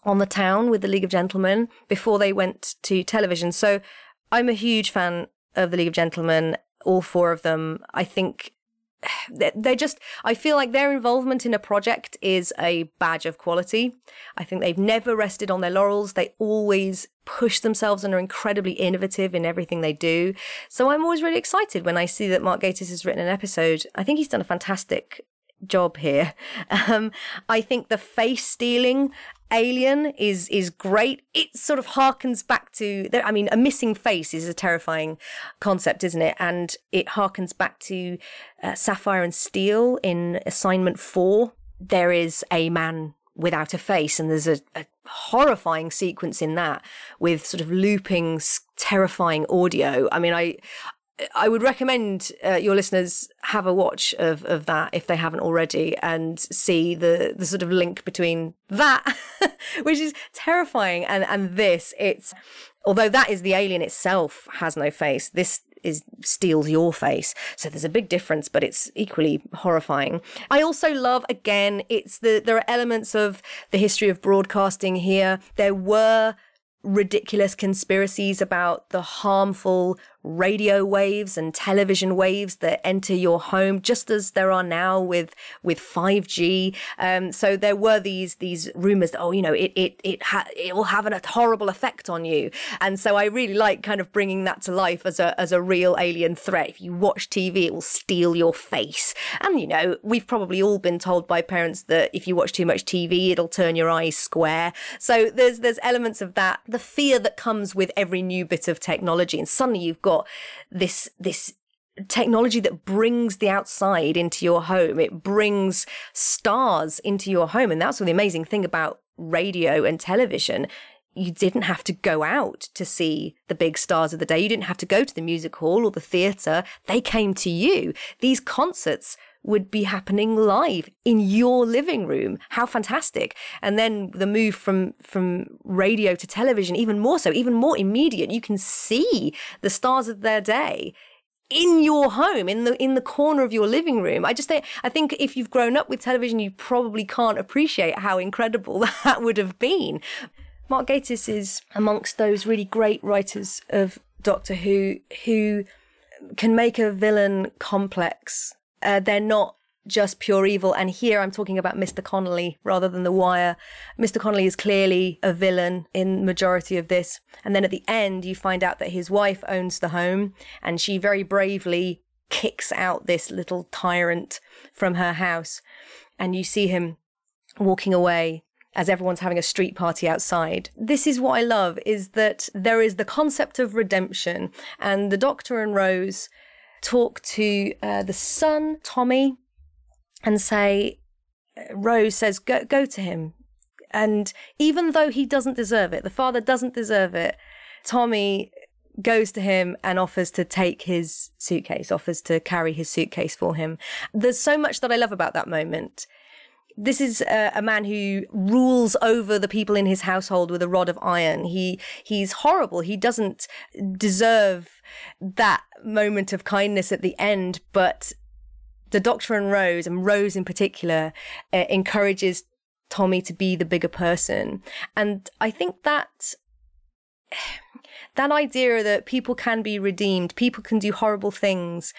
on the Town with the League of Gentlemen before they went to television. So I'm a huge fan of the League of Gentlemen, all four of them. I think I feel like their involvement in a project is a badge of quality. I think they've never rested on their laurels. They always push themselves and are incredibly innovative in everything they do. So I'm always really excited when I see that Mark Gatiss has written an episode. I think he's done a fantastic job here. I think the face stealing alien is great. It sort of harkens back to, I mean, a missing face is a terrifying concept, isn't it? And it harkens back to Sapphire and Steel in Assignment 4. There is a man without a face, and there's a horrifying sequence in that with sort of looping, terrifying audio. I mean, I would recommend your listeners have a watch of that if they haven't already, and see the sort of link between that, which is terrifying, and this. Although that is the alien itself has no face, this steals your face. So there's a big difference, but it's equally horrifying. I also love, again, there are elements of the history of broadcasting here. There were ridiculous conspiracies about the harmful radio waves and television waves that enter your home, just as there are now with 5G. So there were these rumors that, it will have a horrible effect on you. And so I really like kind of bringing that to life as a real alien threat. If you watch TV, it will steal your face. And, we've probably all been told by parents that if you watch too much TV, it'll turn your eyes square. So there's elements of that, the fear that comes with every new bit of technology. And suddenly you've got this technology that brings the outside into your home. It brings stars into your home. And that's the amazing thing about radio and television. You didn't have to go out to see the big stars of the day. You didn't have to go to the music hall or the theatre. They came to you. These concerts would be happening live in your living room. How fantastic. And then the move from radio to television, even more so, even more immediate. You can see the stars of their day in your home, in the corner of your living room. I think if you've grown up with television, you probably can't appreciate how incredible that would have been. Mark Gatiss is amongst those really great writers of Doctor Who can make a villain complex. They're not just pure evil. And here I'm talking about Mr. Connolly rather than The Wire. Mr. Connolly is clearly a villain in the majority of this. And then at the end, you find out that his wife owns the home, and she very bravely kicks out this little tyrant from her house. And you see him walking away as everyone's having a street party outside. This is what I love, is that there is the concept of redemption. And the Doctor and Rose talk to the son, Tommy, and say, Rose says, go to him. And even though he doesn't deserve it, the father doesn't deserve it, Tommy goes to him and offers to take his suitcase, offers to carry his suitcase for him. There's so much that I love about that moment. This is a man who rules over the people in his household with a rod of iron. He's horrible. He doesn't deserve that moment of kindness at the end, but the Doctor and Rose in particular, encourages Tommy to be the bigger person. And I think that idea that people can be redeemed, people can do horrible things,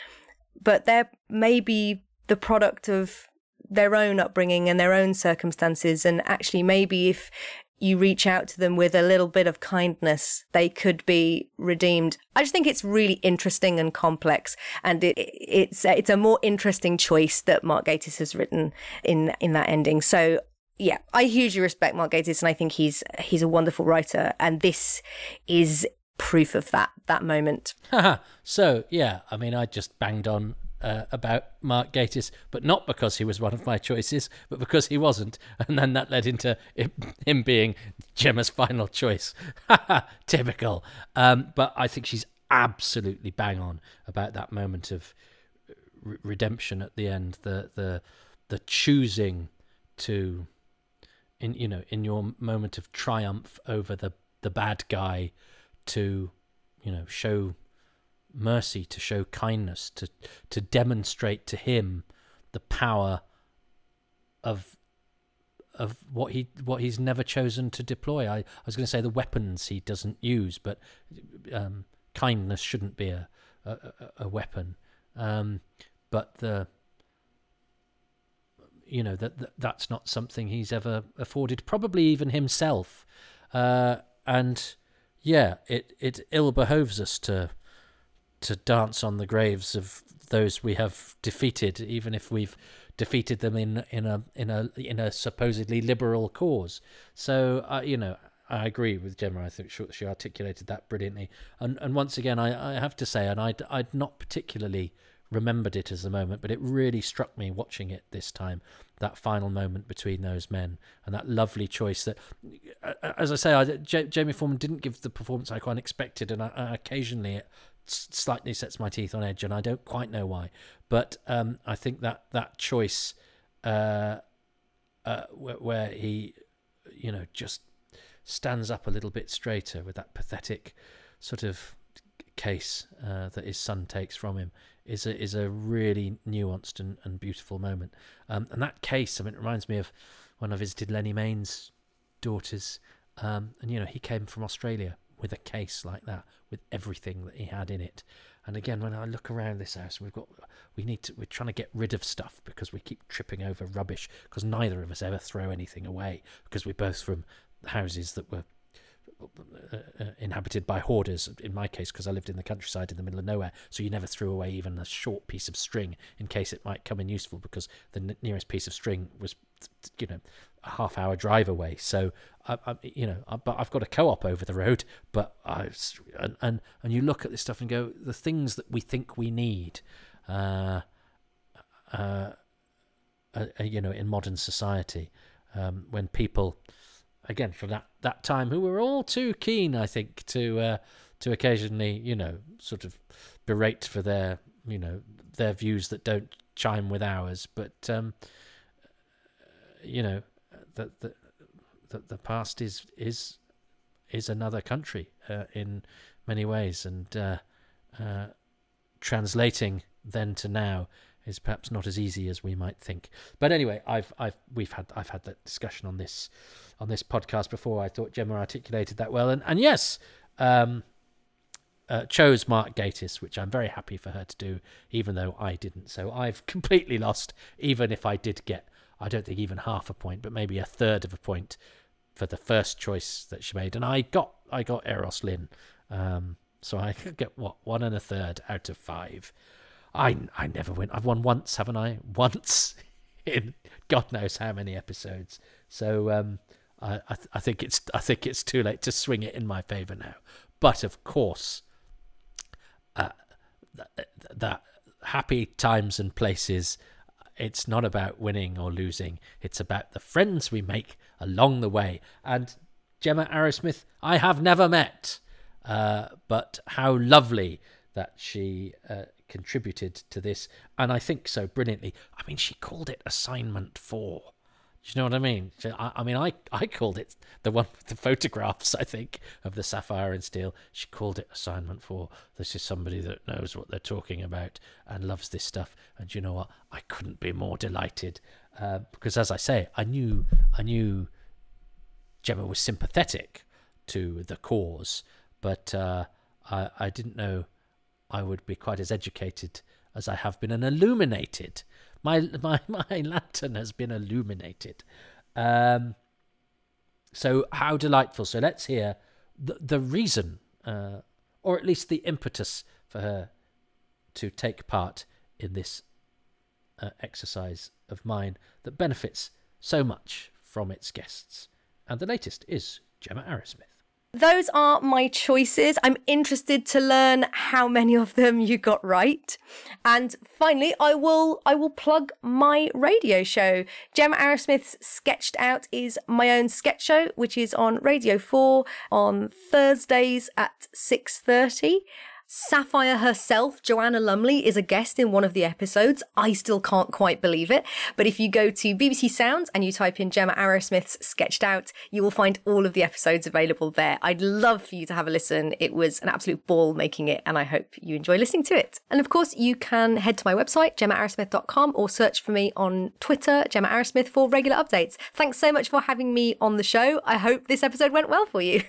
but they're maybe the product of their own upbringing and their own circumstances, and actually maybe if you reach out to them with a little bit of kindness, they could be redeemed. I just think it's really interesting and complex, and it's a more interesting choice that Mark Gatiss has written in that ending. So yeah, I hugely respect Mark Gatiss, and I think he's a wonderful writer, and this is proof of that moment. So yeah, I mean, I just banged on about Mark Gatiss, but not because he was one of my choices, but because he wasn't. And then that led into him being Gemma's final choice. Typical. But I think she's absolutely bang on about that moment of redemption at the end, the choosing to, in your moment of triumph over the bad guy, to, show mercy, to show kindness, to demonstrate to him the power of what he's never chosen to deploy. I was going to say the weapons he doesn't use, but kindness shouldn't be a weapon. But that's not something he's ever afforded, probably even himself. And yeah, it ill behoves us to dance on the graves of those we have defeated, even if we've defeated them in a supposedly liberal cause. So I agree with Gemma. I think she articulated that brilliantly. And once again, I have to say, and I'd not particularly remembered it as a moment, but it really struck me watching it this time, that final moment between those men and that lovely choice that, as I say, Jamie Foreman didn't give the performance I quite expected, and occasionally it slightly sets my teeth on edge, and I don't quite know why. But I think that choice where he, just stands up a little bit straighter with that pathetic sort of case that his son takes from him is a really nuanced and beautiful moment. And that case, it reminds me of when I visited Lenny Main's daughters, and he came from Australia with a case like that, with everything that he had in it. And again, when I look around this house, we're trying to get rid of stuff because we keep tripping over rubbish, because neither of us ever throw anything away, because we're both from houses that were inhabited by hoarders, in my case, because I lived in the countryside in the middle of nowhere, so you never threw away even a short piece of string in case it might come in useful, because the nearest piece of string was a half-hour drive away. So but I've got a co-op over the road, but and you look at this stuff and go, the things that we think we need in modern society, when people, again, from that time, who were all too keen, I think, to occasionally, sort of berate for their views that don't chime with ours. But the past is another country in many ways, and translating then to now is perhaps not as easy as we might think. But anyway, I've had that discussion on this podcast before. I thought Gemma articulated that well, and yes, chose Mark Gatiss, which I'm very happy for her to do, even though I didn't. So I've completely lost, even if I did get, I don't think even half a point, but maybe a third of a point for the first choice that she made, and I got Eros Lynn, so I could get 1 1/3 out of 5. I never win. I've won once, haven't I? Once in God knows how many episodes. So I think it's too late to swing it in my favour now. But of course, that happy times and places, it's not about winning or losing. It's about the friends we make along the way. And Gemma Arrowsmith, I have never met, but how lovely that she contributed to this, and I think so brilliantly. She called it Assignment 4. Do you know what I mean? I called it the one with the photographs, I think, of the sapphire and steel. She called it Assignment 4. This is somebody that knows what they're talking about and loves this stuff. And you know what? I couldn't be more delighted, because, as I say, I knew Gemma was sympathetic to the cause, but I didn't know I would be quite as educated as I have been, and illuminated. My lantern has been illuminated. So how delightful. So let's hear the reason, or at least the impetus for her to take part in this exercise of mine that benefits so much from its guests. And the latest is Gemma Arrowsmith. Those are my choices. I'm interested to learn how many of them you got right. And finally, I will plug my radio show. Gemma Arrowsmith's Sketched Out is my own sketch show, which is on Radio 4 on Thursdays at 6:30. Sapphire herself, Joanna Lumley, is a guest in one of the episodes. I still can't quite believe it. But if you go to BBC Sounds and you type in Gemma Arrowsmith's Sketched Out, you will find all of the episodes available there. I'd love for you to have a listen. It was an absolute ball making it, and I hope you enjoy listening to it. And of course, you can head to my website, gemmaarrowsmith.com, or search for me on Twitter, Gemma Arrowsmith, for regular updates. Thanks so much for having me on the show. I hope this episode went well for you.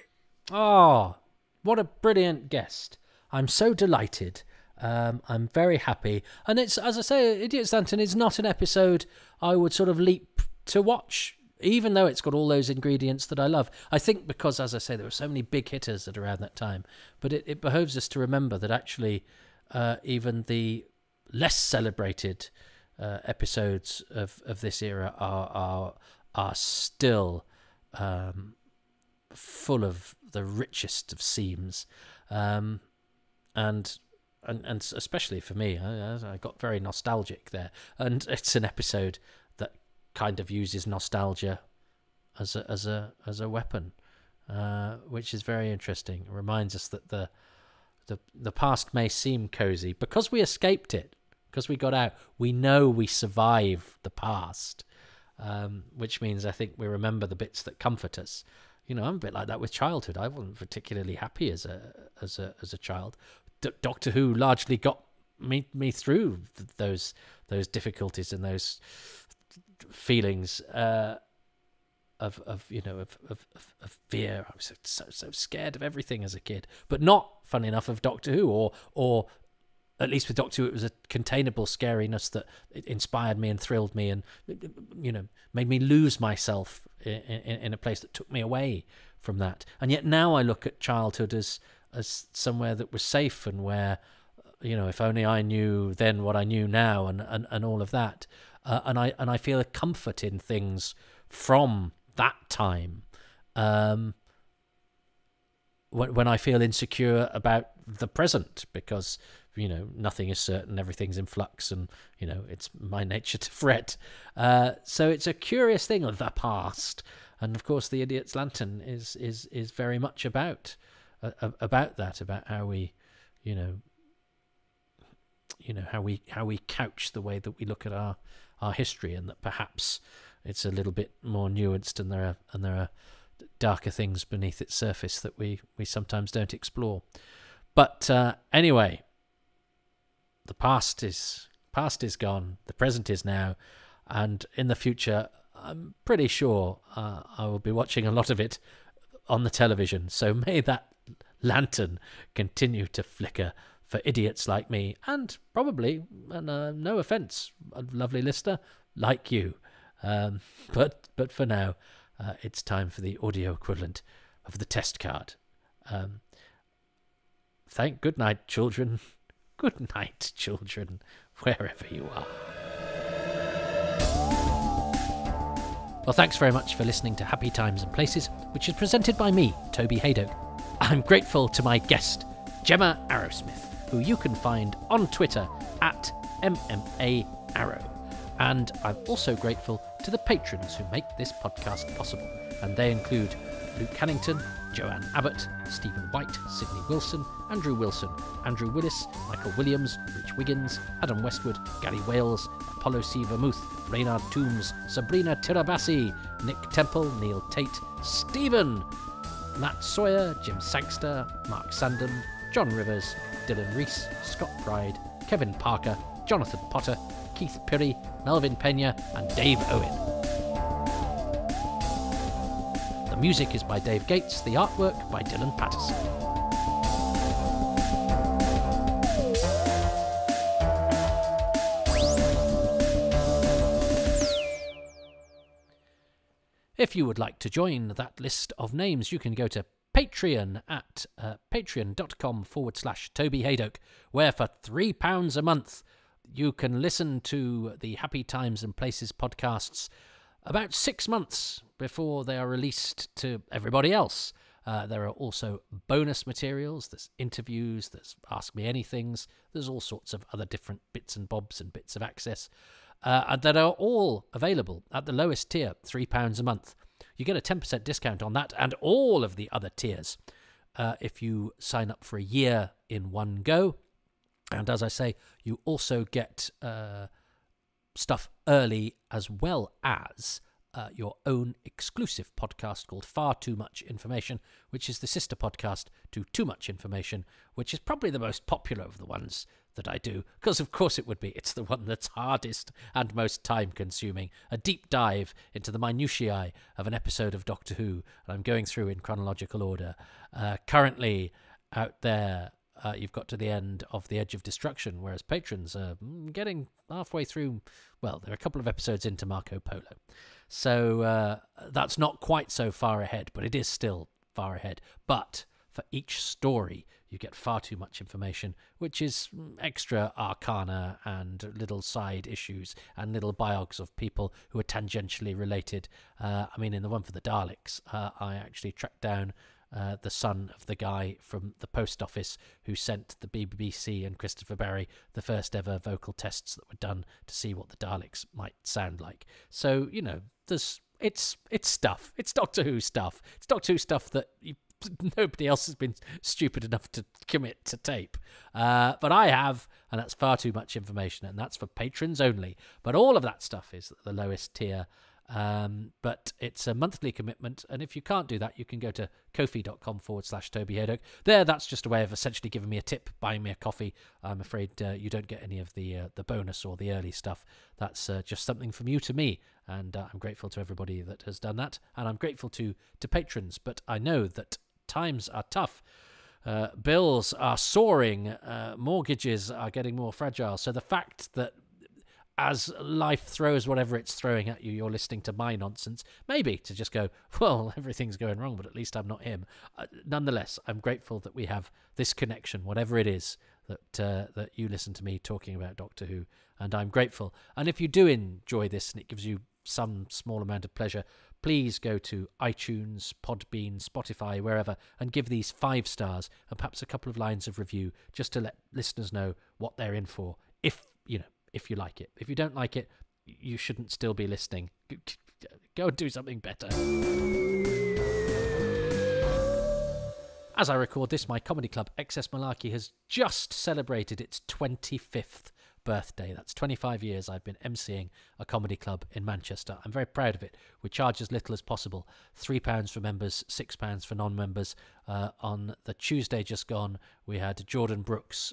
Oh, what a brilliant guest. I'm so delighted. I'm very happy. And it's, as I say, Idiot's Lantern is not an episode I would sort of leap to watch, even though it's got all those ingredients that I love. I think because, as I say, there were so many big hitters at around that time. But it behoves us to remember that actually even the less celebrated episodes of this era are still full of the richest of seams. And especially for me, I got very nostalgic there. And it's an episode that kind of uses nostalgia as a weapon, which is very interesting. It reminds us that the past may seem cozy because we escaped it, because we got out. We know we survived the past, which means I think we remember the bits that comfort us. I'm a bit like that with childhood. I wasn't particularly happy as a child. Doctor Who largely got me through those difficulties and those feelings of fear. I was so scared of everything as a kid, but not, funny enough, of Doctor Who, or at least with Doctor Who, it was a containable scariness that it inspired me and thrilled me, and made me lose myself in a place that took me away from that. And yet now I look at childhood as somewhere that was safe, and where, if only I knew then what I knew now, and all of that. And I feel a comfort in things from that time. When I feel insecure about the present, because nothing is certain, everything's in flux, and it's my nature to fret. So it's a curious thing of the past, and of course the Idiot's Lantern is very much about that, about how we how we couch the way that we look at our history, and that perhaps it's a little bit more nuanced, and there are darker things beneath its surface that we sometimes don't explore. But anyway, the past is gone, the present is now, and in the future I'm pretty sure I will be watching a lot of it on the television. So may that lantern continue to flicker for idiots like me, and probably, and no offence, a lovely listener like you. But for now, it's time for the audio equivalent of the test card. Good night, children. Good night, children, wherever you are. Well, thanks very much for listening to Happy Times and Places, which is presented by me, Toby Haydock. I'm grateful to my guest, Gemma Arrowsmith, who you can find on Twitter at MMAArrow. And I'm also grateful to the patrons who make this podcast possible. And they include Luke Cannington, Joanne Abbott, Stephen White, Sydney Wilson, Andrew Willis, Michael Williams, Rich Wiggins, Adam Westwood, Gary Wales, Apollo C. Vermouth, Reynard Toombs, Sabrina Tirabassi, Nick Temple, Neil Tate, Stephen, Matt Sawyer, Jim Sangster, Mark Sandon, John Rivers, Dylan Rees, Scott Pride, Kevin Parker, Jonathan Potter, Keith Pirry, Melvin Pena, and Dave Owen. The music is by Dave Gates, the artwork by Dylan Patterson. If you would like to join that list of names, you can go to Patreon at patreon.com/Toby Haydock, where for £3 a month you can listen to the Happy Times and Places podcasts about 6 months before they are released to everybody else. There are also bonus materials, there's interviews, there's Ask Me Anythings, there's all sorts of other different bits and bobs and bits of access that are all available at the lowest tier, £3 a month. You get a 10% discount on that and all of the other tiers if you sign up for a year in one go. And as I say, you also get stuff early, as well as your own exclusive podcast called Far Too Much Information, which is the sister podcast to Too Much Information, which is probably the most popular of the ones that I do, because of course it would be. It's the one that's hardest and most time-consuming. A deep dive into the minutiae of an episode of Doctor Who, and I'm going through in chronological order. Currently out there, you've got to the end of The Edge of Destruction, whereas patrons are getting halfway through. Well, there are a couple of episodes into Marco Polo. So that's not quite so far ahead, but it is still far ahead. But for each story, you get far too much information, which is extra arcana and little side issues and little biogs of people who are tangentially related. I mean, in the one for the Daleks, I actually tracked down the son of the guy from the post office who sent the BBC and Christopher Berry the first ever vocal tests that were done to see what the Daleks might sound like. So, you know, it's stuff. It's Doctor Who stuff. It's Doctor Who stuff that nobody else has been stupid enough to commit to tape. But I have, and that's far too much information, and that's for patrons only. But all of that stuff is at the lowest tier. But it's a monthly commitment, and if you can't do that, you can go to ko-fi.com/Toby Haydock. There, that's just a way of essentially giving me a tip, buying me a coffee. I'm afraid you don't get any of the bonus or the early stuff. That's just something from you to me, and I'm grateful to everybody that has done that, and I'm grateful to patrons. But I know that times are tough. Bills are soaring, mortgages are getting more fragile. So the fact that as life throws whatever it's throwing at you, you're listening to my nonsense, maybe to just go, well, everything's going wrong, but at least I'm not him. Nonetheless, I'm grateful that we have this connection, whatever it is, that you listen to me talking about Doctor Who, and I'm grateful. And if you do enjoy this and it gives you some small amount of pleasure, please go to iTunes, Podbean, Spotify, wherever, and give these 5 stars and perhaps a couple of lines of review just to let listeners know what they're in for, if you like it. If you don't like it, you shouldn't still be listening. Go and do something better. As I record this, my comedy club, Excess Malarkey, has just celebrated its 25th birthday. That's 25 years I've been emceeing a comedy club in Manchester. I'm very proud of it. We charge as little as possible. £3 for members, £6 for non-members. On the Tuesday just gone, we had Jordan Brooks,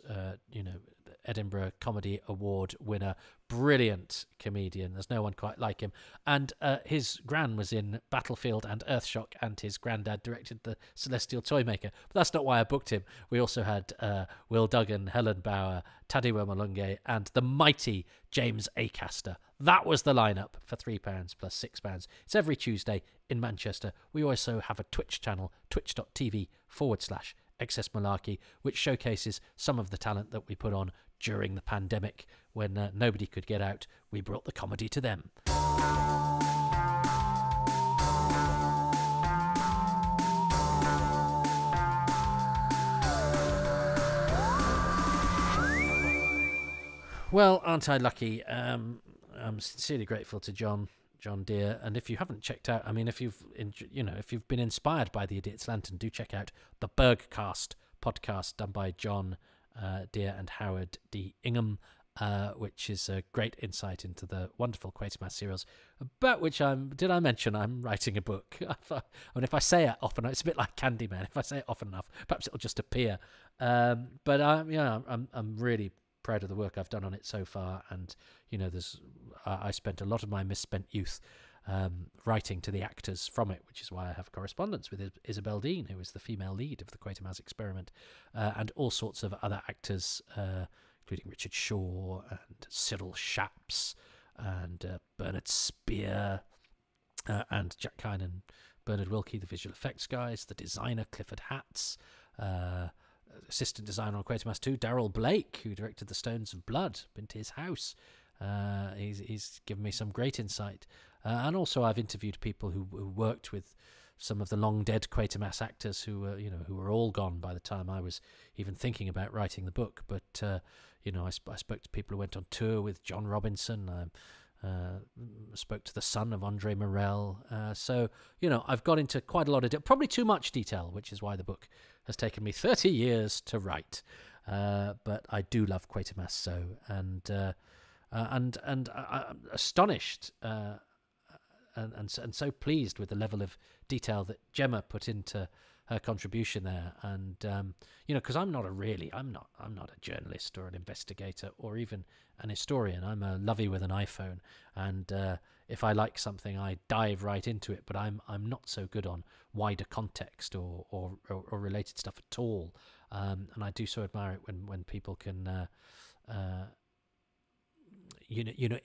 Edinburgh Comedy Award winner, brilliant comedian. There's no one quite like him. And his gran was in Battlefield and Earthshock, and his granddad directed The Celestial Toymaker. But that's not why I booked him. We also had Will Duggan, Helen Bauer, Tadiwa Malunge, and the mighty James Acaster. That was the lineup for £3 plus £6. It's every Tuesday in Manchester. We also have a Twitch channel, twitch.tv/Excess Malarkey, which showcases some of the talent that we put on during the pandemic when nobody could get out. We brought the comedy to them. Well, aren't I lucky? I'm sincerely grateful to John Deere, and if you haven't checked out, I mean, if you've been inspired by the Idiot's Lantern, do check out the Bergcast podcast done by John Deere and Howard D. Ingham, which is a great insight into the wonderful Quatermass serials, about which did I mention I'm writing a book? I mean, if I say it often, it's a bit like Candyman. If I say it often enough, perhaps it'll just appear. But I'm really proud of the work I've done on it so far, and I spent a lot of my misspent youth writing to the actors from it, which is why I have correspondence with Isabel Dean, who is the female lead of the Quatermass Experiment, and all sorts of other actors, including Richard Shaw and Cyril Shaps and Bernard Spear and Jack Kine and Bernard Wilkie, the visual effects guys, the designer Clifford Hatts, assistant designer on Quatermass 2, Darryl Blake, who directed The Stones of Blood. Been to his house. He's given me some great insight. And also I've interviewed people who worked with some of the long dead Quatermass actors who were all gone by the time I was even thinking about writing the book. But I spoke to people who went on tour with John Robinson. spoke to the son of Andre Morel. So, I've got into quite a lot of probably too much detail, which is why the book has taken me 30 years to write. But I do love Quatermass so, and I'm astonished and so pleased with the level of detail that Gemma put into her contribution there. And because I'm not a journalist or an investigator or even an historian. I'm a lovey with an iPhone, and if I like something, I dive right into it. But I'm not so good on wider context or related stuff at all. And I do so admire it when people can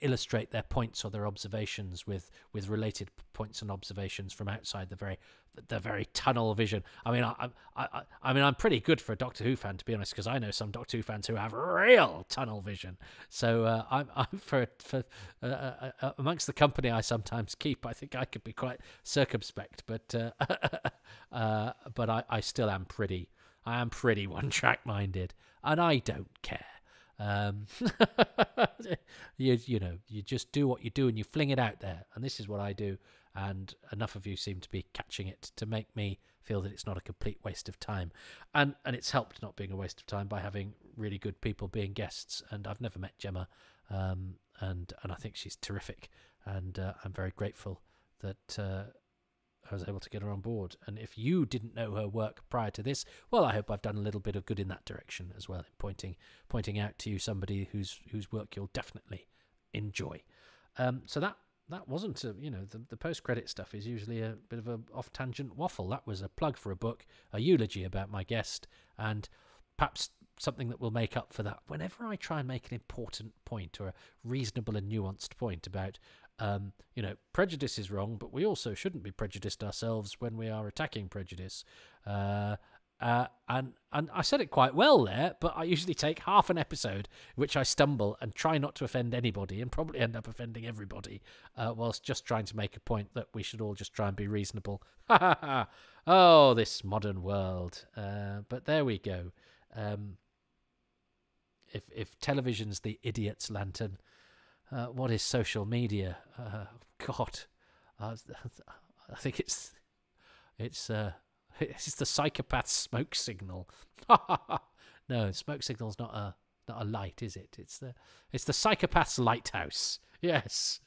illustrate their points or their observations with related points and observations from outside the very tunnel vision. I mean, I'm pretty good for a Doctor Who fan, to be honest, because I know some Doctor Who fans who have real tunnel vision. So I'm for amongst the company I sometimes keep, I think I could be quite circumspect, but I still am pretty one-track minded, and I don't care. You just do what you do and you fling it out there, and this is what I do, and enough of you seem to be catching it to make me feel that it's not a complete waste of time, and it's helped not being a waste of time by having really good people being guests. And I've never met Gemma, and I think she's terrific, and I'm very grateful that I was able to get her on board. And if you didn't know her work prior to this, well, I hope I've done a little bit of good in that direction as well, in pointing out to you somebody whose work you'll definitely enjoy. So that wasn't the post-credit stuff is usually a bit of a off-tangent waffle. That was a plug for a book, a eulogy about my guest, and perhaps something that will make up for that. Whenever I try and make an important point or a reasonable and nuanced point about prejudice is wrong, but we also shouldn't be prejudiced ourselves when we are attacking prejudice. And I said it quite well there, but I usually take half an episode in which I stumble and try not to offend anybody and probably end up offending everybody, whilst just trying to make a point that we should all just try and be reasonable. Oh, this modern world. But there we go. If television's the idiot's lantern, what is social media? God, I think it's the psychopath's smoke signal. No, smoke signal's not a light, is it? It's the psychopath's lighthouse. Yes.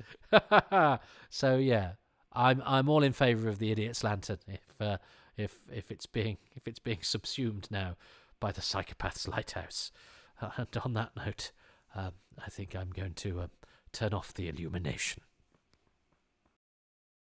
So yeah, I'm all in favour of the idiot's lantern if it's being subsumed now by the psychopath's lighthouse. And on that note, I think I'm going to turn off the illumination.